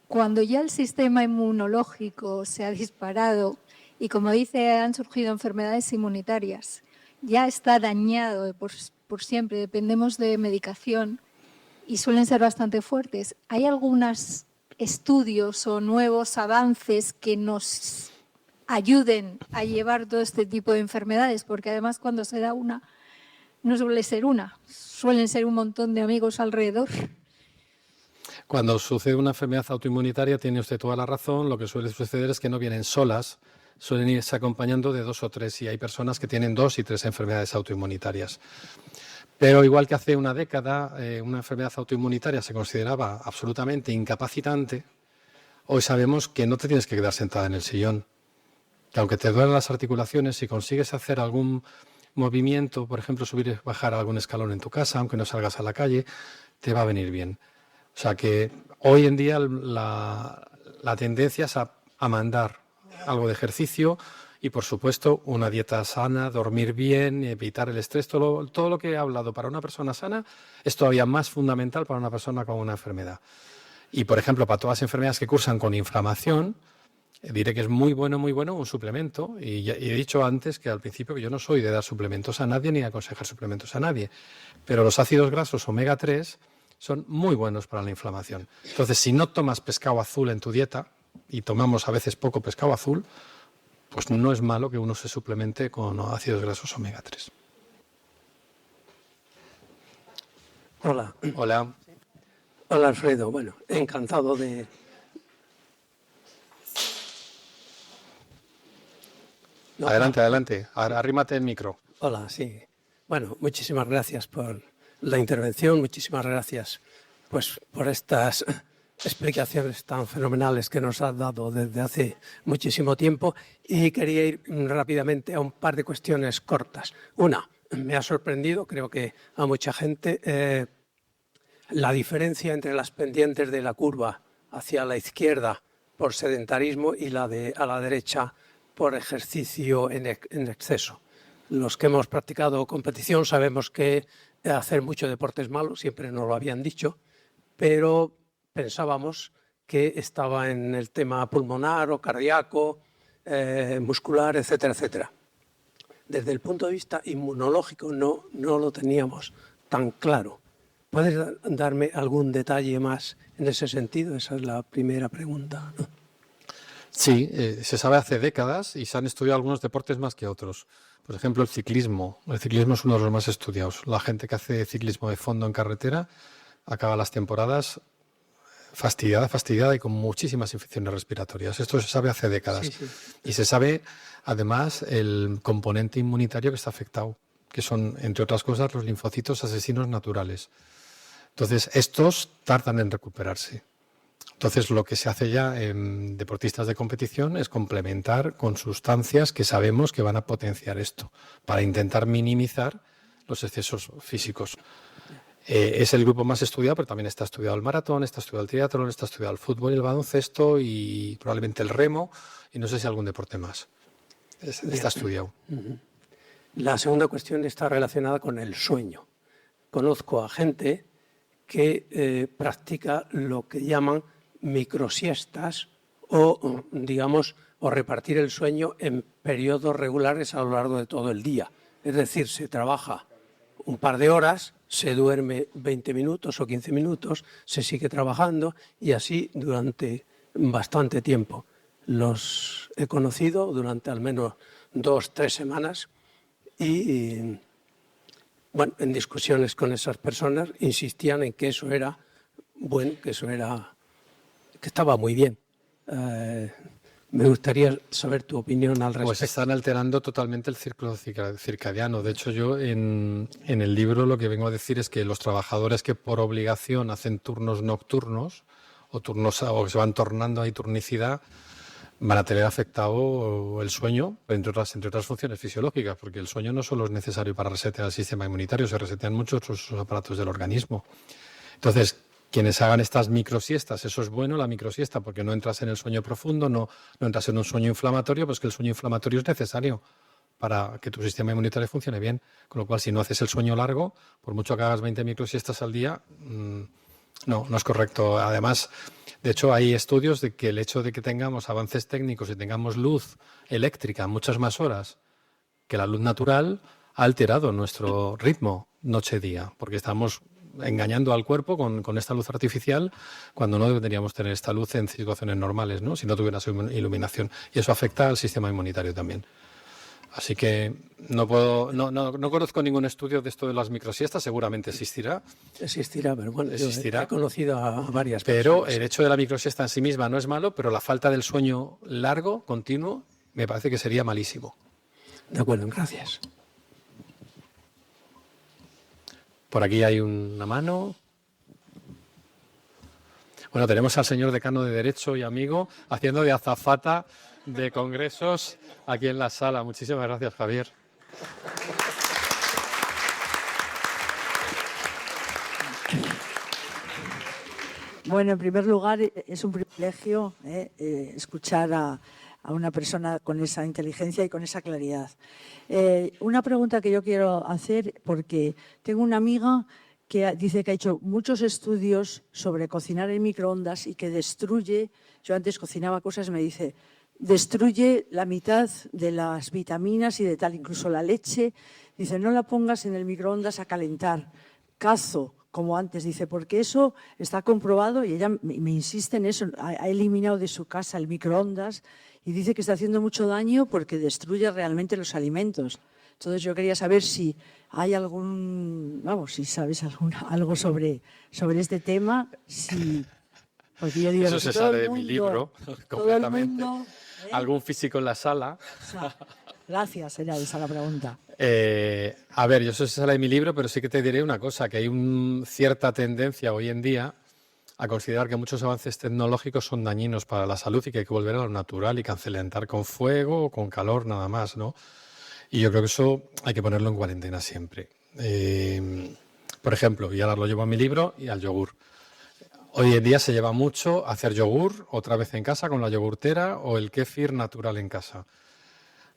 cuando ya el sistema inmunológico se ha disparado y, como dice, han surgido enfermedades inmunitarias, ya está dañado por siempre, dependemos de medicación y suelen ser bastante fuertes. ¿Hay algunos estudios o nuevos avances que nos ayuden a llevar todo este tipo de enfermedades? Porque además cuando se da una, no suele ser una, suelen ser un montón de amigos alrededor. Cuando sucede una enfermedad autoinmunitaria, tiene usted toda la razón, lo que suele suceder es que no vienen solas, suelen irse acompañando de 2 o 3 y hay personas que tienen 2 y 3 enfermedades autoinmunitarias. Pero igual que hace una década una enfermedad autoinmunitaria se consideraba absolutamente incapacitante, hoy sabemos que no te tienes que quedar sentada en el sillón, que aunque te duelen las articulaciones, si consigues hacer algún movimiento, por ejemplo, subir y bajar algún escalón en tu casa, aunque no salgas a la calle, te va a venir bien. O sea que hoy en día la tendencia es a mandar algo de ejercicio y, por supuesto, una dieta sana, dormir bien, evitar el estrés. Todo lo que he hablado para una persona sana es todavía más fundamental para una persona con una enfermedad. Y, por ejemplo, para todas las enfermedades que cursan con inflamación, diré que es muy bueno un suplemento. Y he dicho antes que al principio que yo no soy de dar suplementos a nadie ni aconsejar suplementos a nadie. Pero los ácidos grasos omega 3 son muy buenos para la inflamación. Entonces, si no tomas pescado azul en tu dieta, y tomamos a veces poco pescado azul, pues no es malo que uno se suplemente con ácidos grasos omega 3. Hola. Hola. Hola, Alfredo. Bueno, encantado de... No, adelante. Arrímate el micro. Hola, sí. Bueno, muchísimas gracias por la intervención, muchísimas gracias pues, por estas explicaciones tan fenomenales que nos has dado desde hace muchísimo tiempo, y quería ir rápidamente a un par de cuestiones cortas. Una, me ha sorprendido, creo que a mucha gente, la diferencia entre las pendientes de la curva hacia la izquierda por sedentarismo y a la derecha por ejercicio en exceso. Los que hemos practicado competición sabemos que hacer mucho deporte es malo, siempre nos lo habían dicho, pero pensábamos que estaba en el tema pulmonar o cardíaco, muscular, etcétera, etcétera. Desde el punto de vista inmunológico no lo teníamos tan claro. ¿Puedes darme algún detalle más en ese sentido? Esa es la primera pregunta. Sí, se sabe hace décadas y se han estudiado algunos deportes más que otros. Por ejemplo, el ciclismo. El ciclismo es uno de los más estudiados. La gente que hace ciclismo de fondo en carretera acaba las temporadas fastidiada y con muchísimas infecciones respiratorias. Esto se sabe hace décadas. Sí. Y se sabe, además, el componente inmunitario que está afectado, que son, entre otras cosas, los linfocitos asesinos naturales. Entonces, estos tardan en recuperarse. Entonces, lo que se hace ya en deportistas de competición es complementar con sustancias que sabemos que van a potenciar esto, para intentar minimizar los excesos físicos. Es el grupo más estudiado, pero también está estudiado el maratón, está estudiado el triatlón, está estudiado el fútbol y el baloncesto y probablemente el remo y no sé si algún deporte más. Está estudiado. La segunda cuestión está relacionada con el sueño. Conozco a gente que practica lo que llaman microsiestas o, digamos, o repartir el sueño en periodos regulares a lo largo de todo el día. Es decir, se trabaja un par de horas, se duerme 20 minutos o 15 minutos, se sigue trabajando y así durante bastante tiempo. Los he conocido durante al menos 2-3 semanas y bueno, en discusiones con esas personas insistían en que eso era bueno, que estaba muy bien. Me gustaría saber tu opinión al respecto. Pues están alterando totalmente el círculo circadiano. De hecho, yo en el libro lo que vengo a decir es que los trabajadores que por obligación hacen turnos nocturnos o que se van tornando a turnicidad van a tener afectado el sueño, entre otras funciones fisiológicas, porque el sueño no solo es necesario para resetear el sistema inmunitario, se resetean muchos otros aparatos del organismo. Entonces, quienes hagan estas microsiestas, eso es bueno, la microsiesta, porque no entras en el sueño profundo, no entras en un sueño inflamatorio, pues que el sueño inflamatorio es necesario para que tu sistema inmunitario funcione bien. Con lo cual, si no haces el sueño largo, por mucho que hagas 20 microsiestas al día, no es correcto. Además, de hecho, hay estudios de que el hecho de que tengamos avances técnicos y tengamos luz eléctrica muchas más horas que la luz natural ha alterado nuestro ritmo noche-día, porque estamos engañando al cuerpo con esta luz artificial cuando no deberíamos tener esta luz en situaciones normales, ¿no? Si no tuviera su iluminación. Y eso afecta al sistema inmunitario también. Así que no conozco ningún estudio de esto de las microsiestas, seguramente existirá. Existirá, pero bueno, existirá. He conocido a varias pero personas. El hecho de la microsiesta en sí misma no es malo, pero la falta del sueño largo, continuo, me parece que sería malísimo. De acuerdo, gracias. Por aquí hay una mano. Bueno, tenemos al señor decano de Derecho y amigo haciendo de azafata de congresos aquí en la sala. Muchísimas gracias, Javier. Bueno, en primer lugar, es un privilegio escuchar a una persona con esa inteligencia y con esa claridad. Una pregunta que yo quiero hacer, porque tengo una amiga que dice que ha hecho muchos estudios sobre cocinar en microondas y que destruye. Yo antes cocinaba cosas y me dice, destruye la mitad de las vitaminas y de tal, incluso la leche. Dice, no la pongas en el microondas a calentar, cazo, como antes, dice, porque eso está comprobado y ella me insiste en eso, ha eliminado de su casa el microondas y dice que está haciendo mucho daño porque destruye realmente los alimentos. Entonces yo quería saber si hay si sabes algo sobre este tema, porque yo digo, eso se sale de mi libro completamente. ¿Algún físico en la sala? O sea, gracias, era esa la pregunta. A ver, yo eso se sale de mi libro, pero sí que te diré una cosa, que hay cierta tendencia hoy en día a considerar que muchos avances tecnológicos son dañinos para la salud y que hay que volver a lo natural y calentar con fuego o con calor nada más, ¿no? Y yo creo que eso hay que ponerlo en cuarentena siempre. Por ejemplo, y ahora lo llevo a mi libro y al yogur. Hoy en día se lleva mucho hacer yogur otra vez en casa con la yogurtera o el kéfir natural en casa.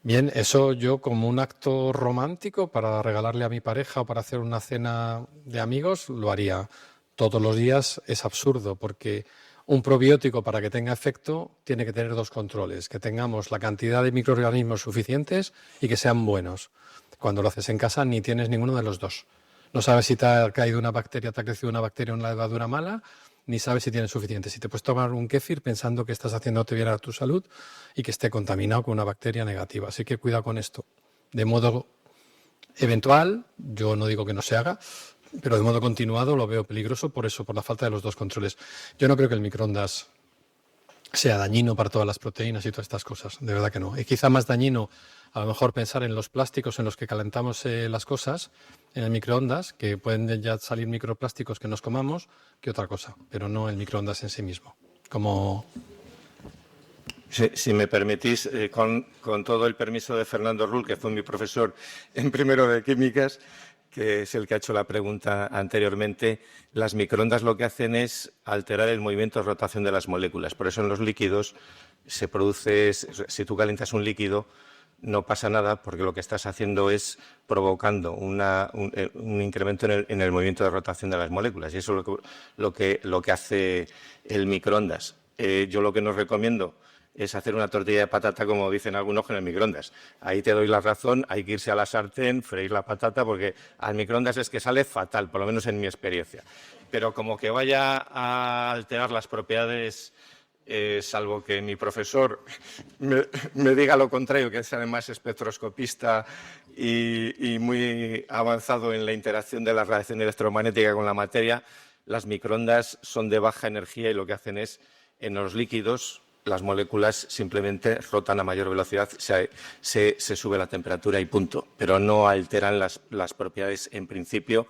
Bien, eso yo como un acto romántico para regalarle a mi pareja o para hacer una cena de amigos lo haría. Todos los días es absurdo porque un probiótico para que tenga efecto tiene que tener 2 controles, que tengamos la cantidad de microorganismos suficientes y que sean buenos. Cuando lo haces en casa ni tienes ninguno de los 2. No sabes si te ha caído una bacteria, te ha crecido una bacteria o una levadura mala, ni sabes si tienes suficiente. Si te puedes tomar un kéfir pensando que estás haciéndote bien a tu salud y que esté contaminado con una bacteria negativa. Así que cuidado con esto. De modo eventual, yo no digo que no se haga, pero de modo continuado lo veo peligroso por eso, por la falta de los 2 controles. Yo no creo que el microondas sea dañino para todas las proteínas y todas estas cosas, de verdad que no. Y quizá más dañino a lo mejor pensar en los plásticos en los que calentamos las cosas en el microondas, que pueden ya salir microplásticos que nos comamos, que otra cosa, pero no el microondas en sí mismo. Si me permitís, con todo el permiso de Fernando Rull, que fue mi profesor en primero de químicas, que es el que ha hecho la pregunta anteriormente, las microondas lo que hacen es alterar el movimiento de rotación de las moléculas. Por eso en los líquidos se produce, si tú calientas un líquido, no pasa nada porque lo que estás haciendo es provocando un incremento en el movimiento de rotación de las moléculas. Y eso es lo que hace el microondas. Yo lo que nos recomiendo es hacer una tortilla de patata, como dicen algunos, en el microondas. Ahí te doy la razón, hay que irse a la sartén, freír la patata, porque al microondas es que sale fatal, por lo menos en mi experiencia. Pero como que vaya a alterar las propiedades, salvo que mi profesor me diga lo contrario, que es además espectroscopista y muy avanzado en la interacción de la radiación electromagnética con la materia, las microondas son de baja energía y lo que hacen es, en los líquidos, las moléculas simplemente rotan a mayor velocidad, se sube la temperatura y punto, pero no alteran las propiedades en principio,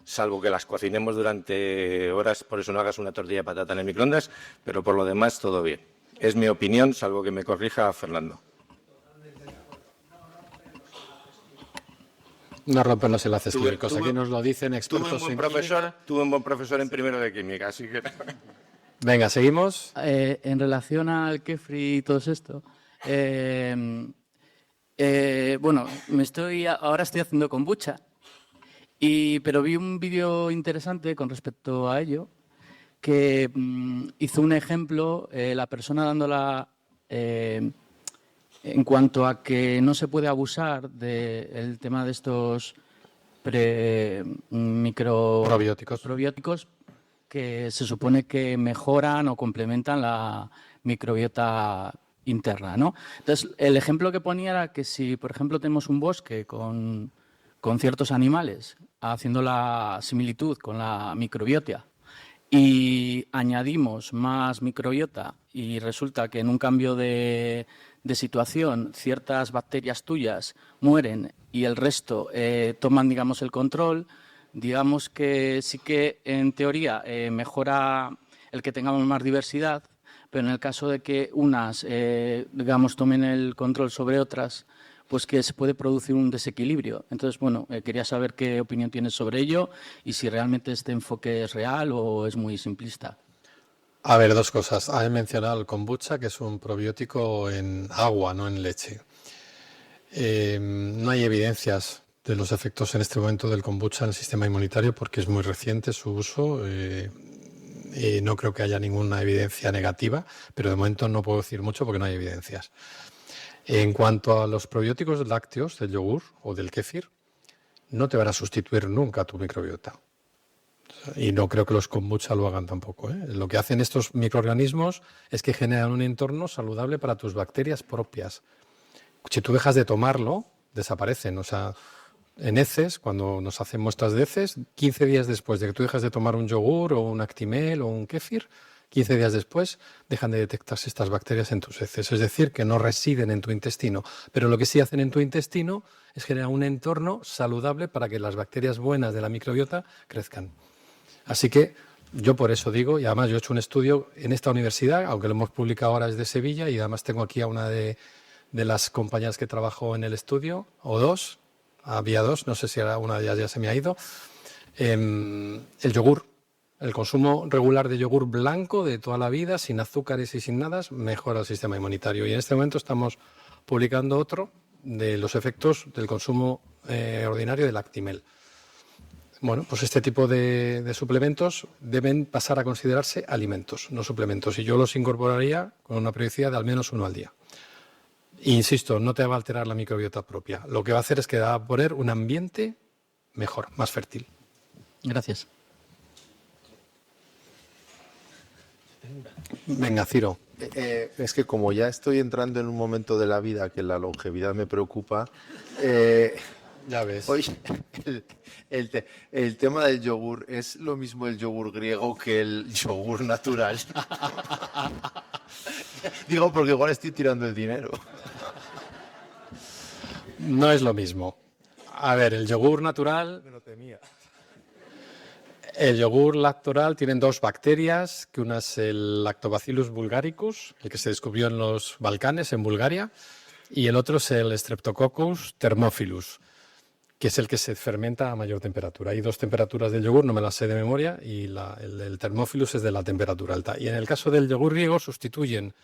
salvo que las cocinemos durante horas, por eso no hagas una tortilla de patata en el microondas, pero por lo demás todo bien. Es mi opinión, salvo que me corrija Fernando. No rompernos enlaces químicos, aquí nos lo dicen expertos Tuve un buen profesor en primero de química, así que... Venga, seguimos. En relación al kefri y todo esto, bueno, ahora estoy haciendo kombucha, pero vi un vídeo interesante con respecto a ello, que hizo un ejemplo, la persona dándola en cuanto a que no se puede abusar del tema de estos probióticos, que se supone que mejoran o complementan la microbiota interna, ¿no? Entonces, el ejemplo que ponía era que si, por ejemplo, tenemos un bosque con ciertos animales, haciendo la similitud con la microbiota, y añadimos más microbiota y resulta que en un cambio de situación ciertas bacterias tuyas mueren y el resto toman, digamos, el control, digamos que sí que en teoría mejora el que tengamos más diversidad, pero en el caso de que unas, digamos, tomen el control sobre otras, pues que se puede producir un desequilibrio. Entonces, bueno, quería saber qué opinión tienes sobre ello y si realmente este enfoque es real o es muy simplista. A ver, 2 cosas. He mencionado el kombucha, que es un probiótico en agua, no en leche. No hay evidencias de los efectos en este momento del kombucha en el sistema inmunitario porque es muy reciente su uso y no creo que haya ninguna evidencia negativa, pero de momento no puedo decir mucho porque no hay evidencias. En cuanto a los probióticos lácteos del yogur o del kéfir, no te van a sustituir nunca tu microbiota. Y no creo que los kombucha lo hagan tampoco, ¿eh? Lo que hacen estos microorganismos es que generan un entorno saludable para tus bacterias propias. Si tú dejas de tomarlo, desaparecen. O sea, en heces, cuando nos hacen muestras de heces, 15 días después de que tú dejas de tomar un yogur o un Actimel o un kéfir, 15 días después dejan de detectarse estas bacterias en tus heces. Es decir, que no residen en tu intestino. Pero lo que sí hacen en tu intestino es generar un entorno saludable para que las bacterias buenas de la microbiota crezcan. Así que yo por eso digo, y además yo he hecho un estudio en esta universidad, aunque lo hemos publicado ahora desde Sevilla, y además tengo aquí a una de las compañeras que trabajó en el estudio, o dos, había dos, no sé si era una de ellas ya se me ha ido, el yogur. El consumo regular de yogur blanco de toda la vida, sin azúcares y sin nada, mejora el sistema inmunitario. Y en este momento estamos publicando otro de los efectos del consumo ordinario del Actimel. Bueno, pues este tipo de suplementos deben pasar a considerarse alimentos, no suplementos. Y yo los incorporaría con una periodicidad de al menos uno al día. Insisto, no te va a alterar la microbiota propia. Lo que va a hacer es que va a poner un ambiente mejor, más fértil. Gracias. Venga, Ciro. Es que como ya estoy entrando en un momento de la vida que la longevidad me preocupa, ya ves. Oye, el tema del yogur, ¿es lo mismo el yogur griego que el yogur natural? Digo, porque igual estoy tirando el dinero. No es lo mismo. A ver, el yogur natural... Me lo temía. El yogur lactoral tienen dos bacterias, que una es el Lactobacillus bulgaricus, el que se descubrió en los Balcanes, en Bulgaria, y el otro es el Streptococcus thermophilus, que es el que se fermenta a mayor temperatura. Hay dos temperaturas del yogur, no me las sé de memoria, y el Thermophilus es de la temperatura alta. Y en el caso del yogur griego sustituyen,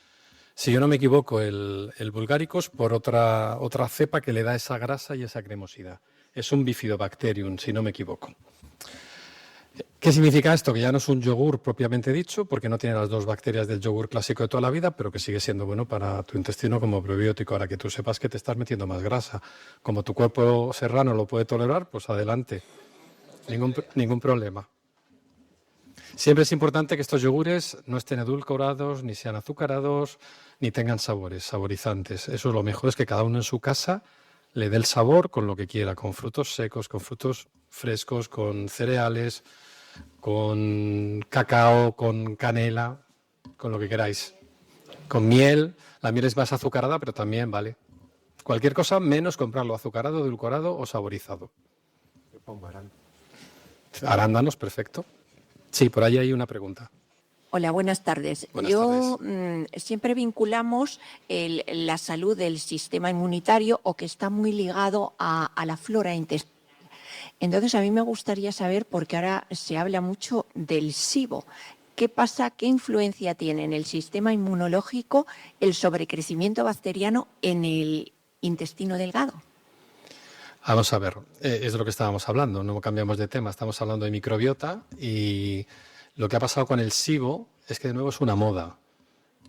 si yo no me equivoco, el Bulgaricus por otra cepa que le da esa grasa y esa cremosidad. Es un Bifidobacterium, si no me equivoco. ¿Qué significa esto? Que ya no es un yogur propiamente dicho, porque no tiene las dos bacterias del yogur clásico de toda la vida, pero que sigue siendo bueno para tu intestino como probiótico. Ahora que tú sepas que te estás metiendo más grasa. Como tu cuerpo serrano lo puede tolerar, pues adelante. Ningún problema. Siempre es importante que estos yogures no estén edulcorados, ni sean azucarados, ni tengan sabores, saborizantes. Eso lo mejor es que cada uno en su casa le dé el sabor con lo que quiera, con frutos secos, con frutos frescos, con cereales, con cacao, con canela, con lo que queráis. Con miel, la miel es más azucarada, pero también vale. Cualquier cosa menos comprarlo azucarado, edulcorado o saborizado. Arándanos, perfecto. Sí, por ahí hay una pregunta. Hola, buenas tardes. Siempre vinculamos la salud del sistema inmunitario o que está muy ligado a la flora intestinal. Entonces, a mí me gustaría saber, porque ahora se habla mucho del SIBO, ¿qué pasa, qué influencia tiene en el sistema inmunológico el sobrecrecimiento bacteriano en el intestino delgado? Vamos a ver, es de lo que estábamos hablando, no cambiamos de tema, estamos hablando de microbiota y lo que ha pasado con el SIBO es que de nuevo es una moda.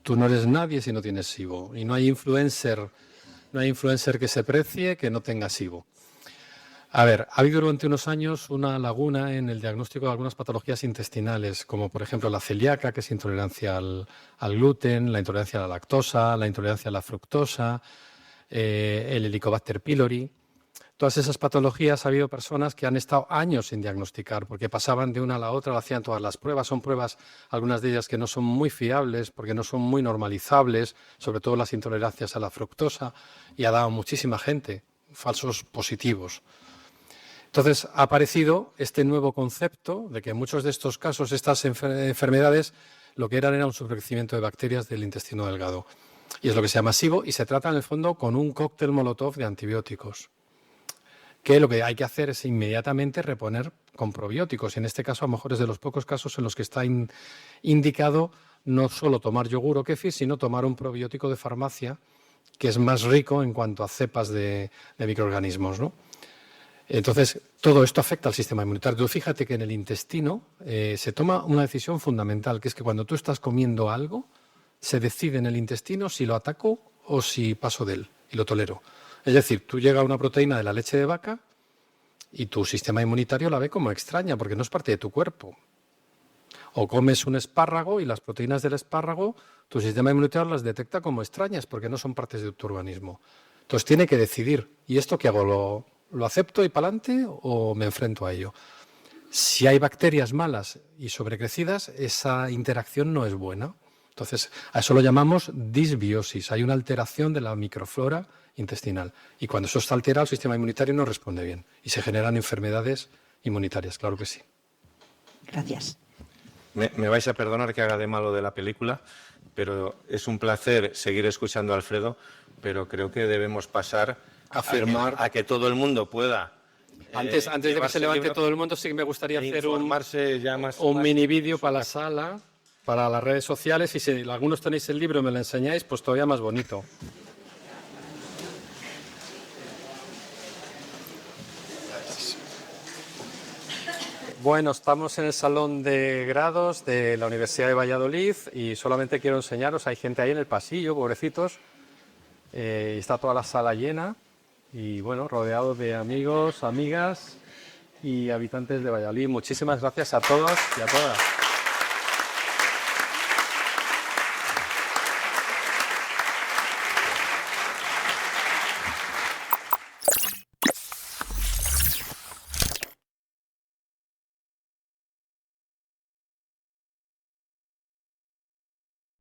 Tú no eres nadie si no tienes SIBO y no hay influencer que se precie que no tenga SIBO. A ver, ha habido durante unos años una laguna en el diagnóstico de algunas patologías intestinales, como por ejemplo la celíaca, que es intolerancia al gluten, la intolerancia a la lactosa, la intolerancia a la fructosa, el Helicobacter pylori. Todas esas patologías ha habido personas que han estado años sin diagnosticar porque pasaban de una a la otra, lo hacían todas las pruebas. Son pruebas, algunas de ellas que no son muy fiables porque no son muy normalizables, sobre todo las intolerancias a la fructosa, y ha dado muchísima gente falsos positivos. Entonces ha aparecido este nuevo concepto de que en muchos de estos casos, estas enfermedades, lo que eran era un sobrecrecimiento de bacterias del intestino delgado. Y es lo que se llama SIBO y se trata en el fondo con un cóctel molotov de antibióticos. Que lo que hay que hacer es inmediatamente reponer con probióticos. Y en este caso, a lo mejor es de los pocos casos en los que está indicado no solo tomar yogur o kéfir, sino tomar un probiótico de farmacia que es más rico en cuanto a cepas de microorganismos, ¿no? Entonces, todo esto afecta al sistema inmunitario. Tú fíjate que en el intestino se toma una decisión fundamental, que es que cuando tú estás comiendo algo, se decide en el intestino si lo ataco o si paso de él y lo tolero. Es decir, tú llega una proteína de la leche de vaca y tu sistema inmunitario la ve como extraña porque no es parte de tu cuerpo. O comes un espárrago y las proteínas del espárrago, tu sistema inmunitario las detecta como extrañas porque no son partes de tu organismo. Entonces tiene que decidir, ¿y esto qué hago? ¿Lo acepto y para adelante o me enfrento a ello? Si hay bacterias malas y sobrecrecidas, esa interacción no es buena. Entonces, a eso lo llamamos disbiosis. Hay una alteración de la microflora intestinal. Y cuando eso está alterado, el sistema inmunitario no responde bien. Y se generan enfermedades inmunitarias, claro que sí. Gracias. Me vais a perdonar que haga de malo de la película, pero es un placer seguir escuchando a Alfredo, pero creo que debemos pasar a que todo el mundo pueda. Antes de que se levante todo el mundo, sí que me gustaría hacer un mini vídeo para la sala, para las redes sociales, y si algunos tenéis el libro y me lo enseñáis, pues todavía más bonito. Bueno, estamos en el salón de grados de la Universidad de Valladolid y solamente quiero enseñaros, hay gente ahí en el pasillo, pobrecitos, está toda la sala llena y bueno, rodeado de amigos, amigas y habitantes de Valladolid. Muchísimas gracias a todos y a todas.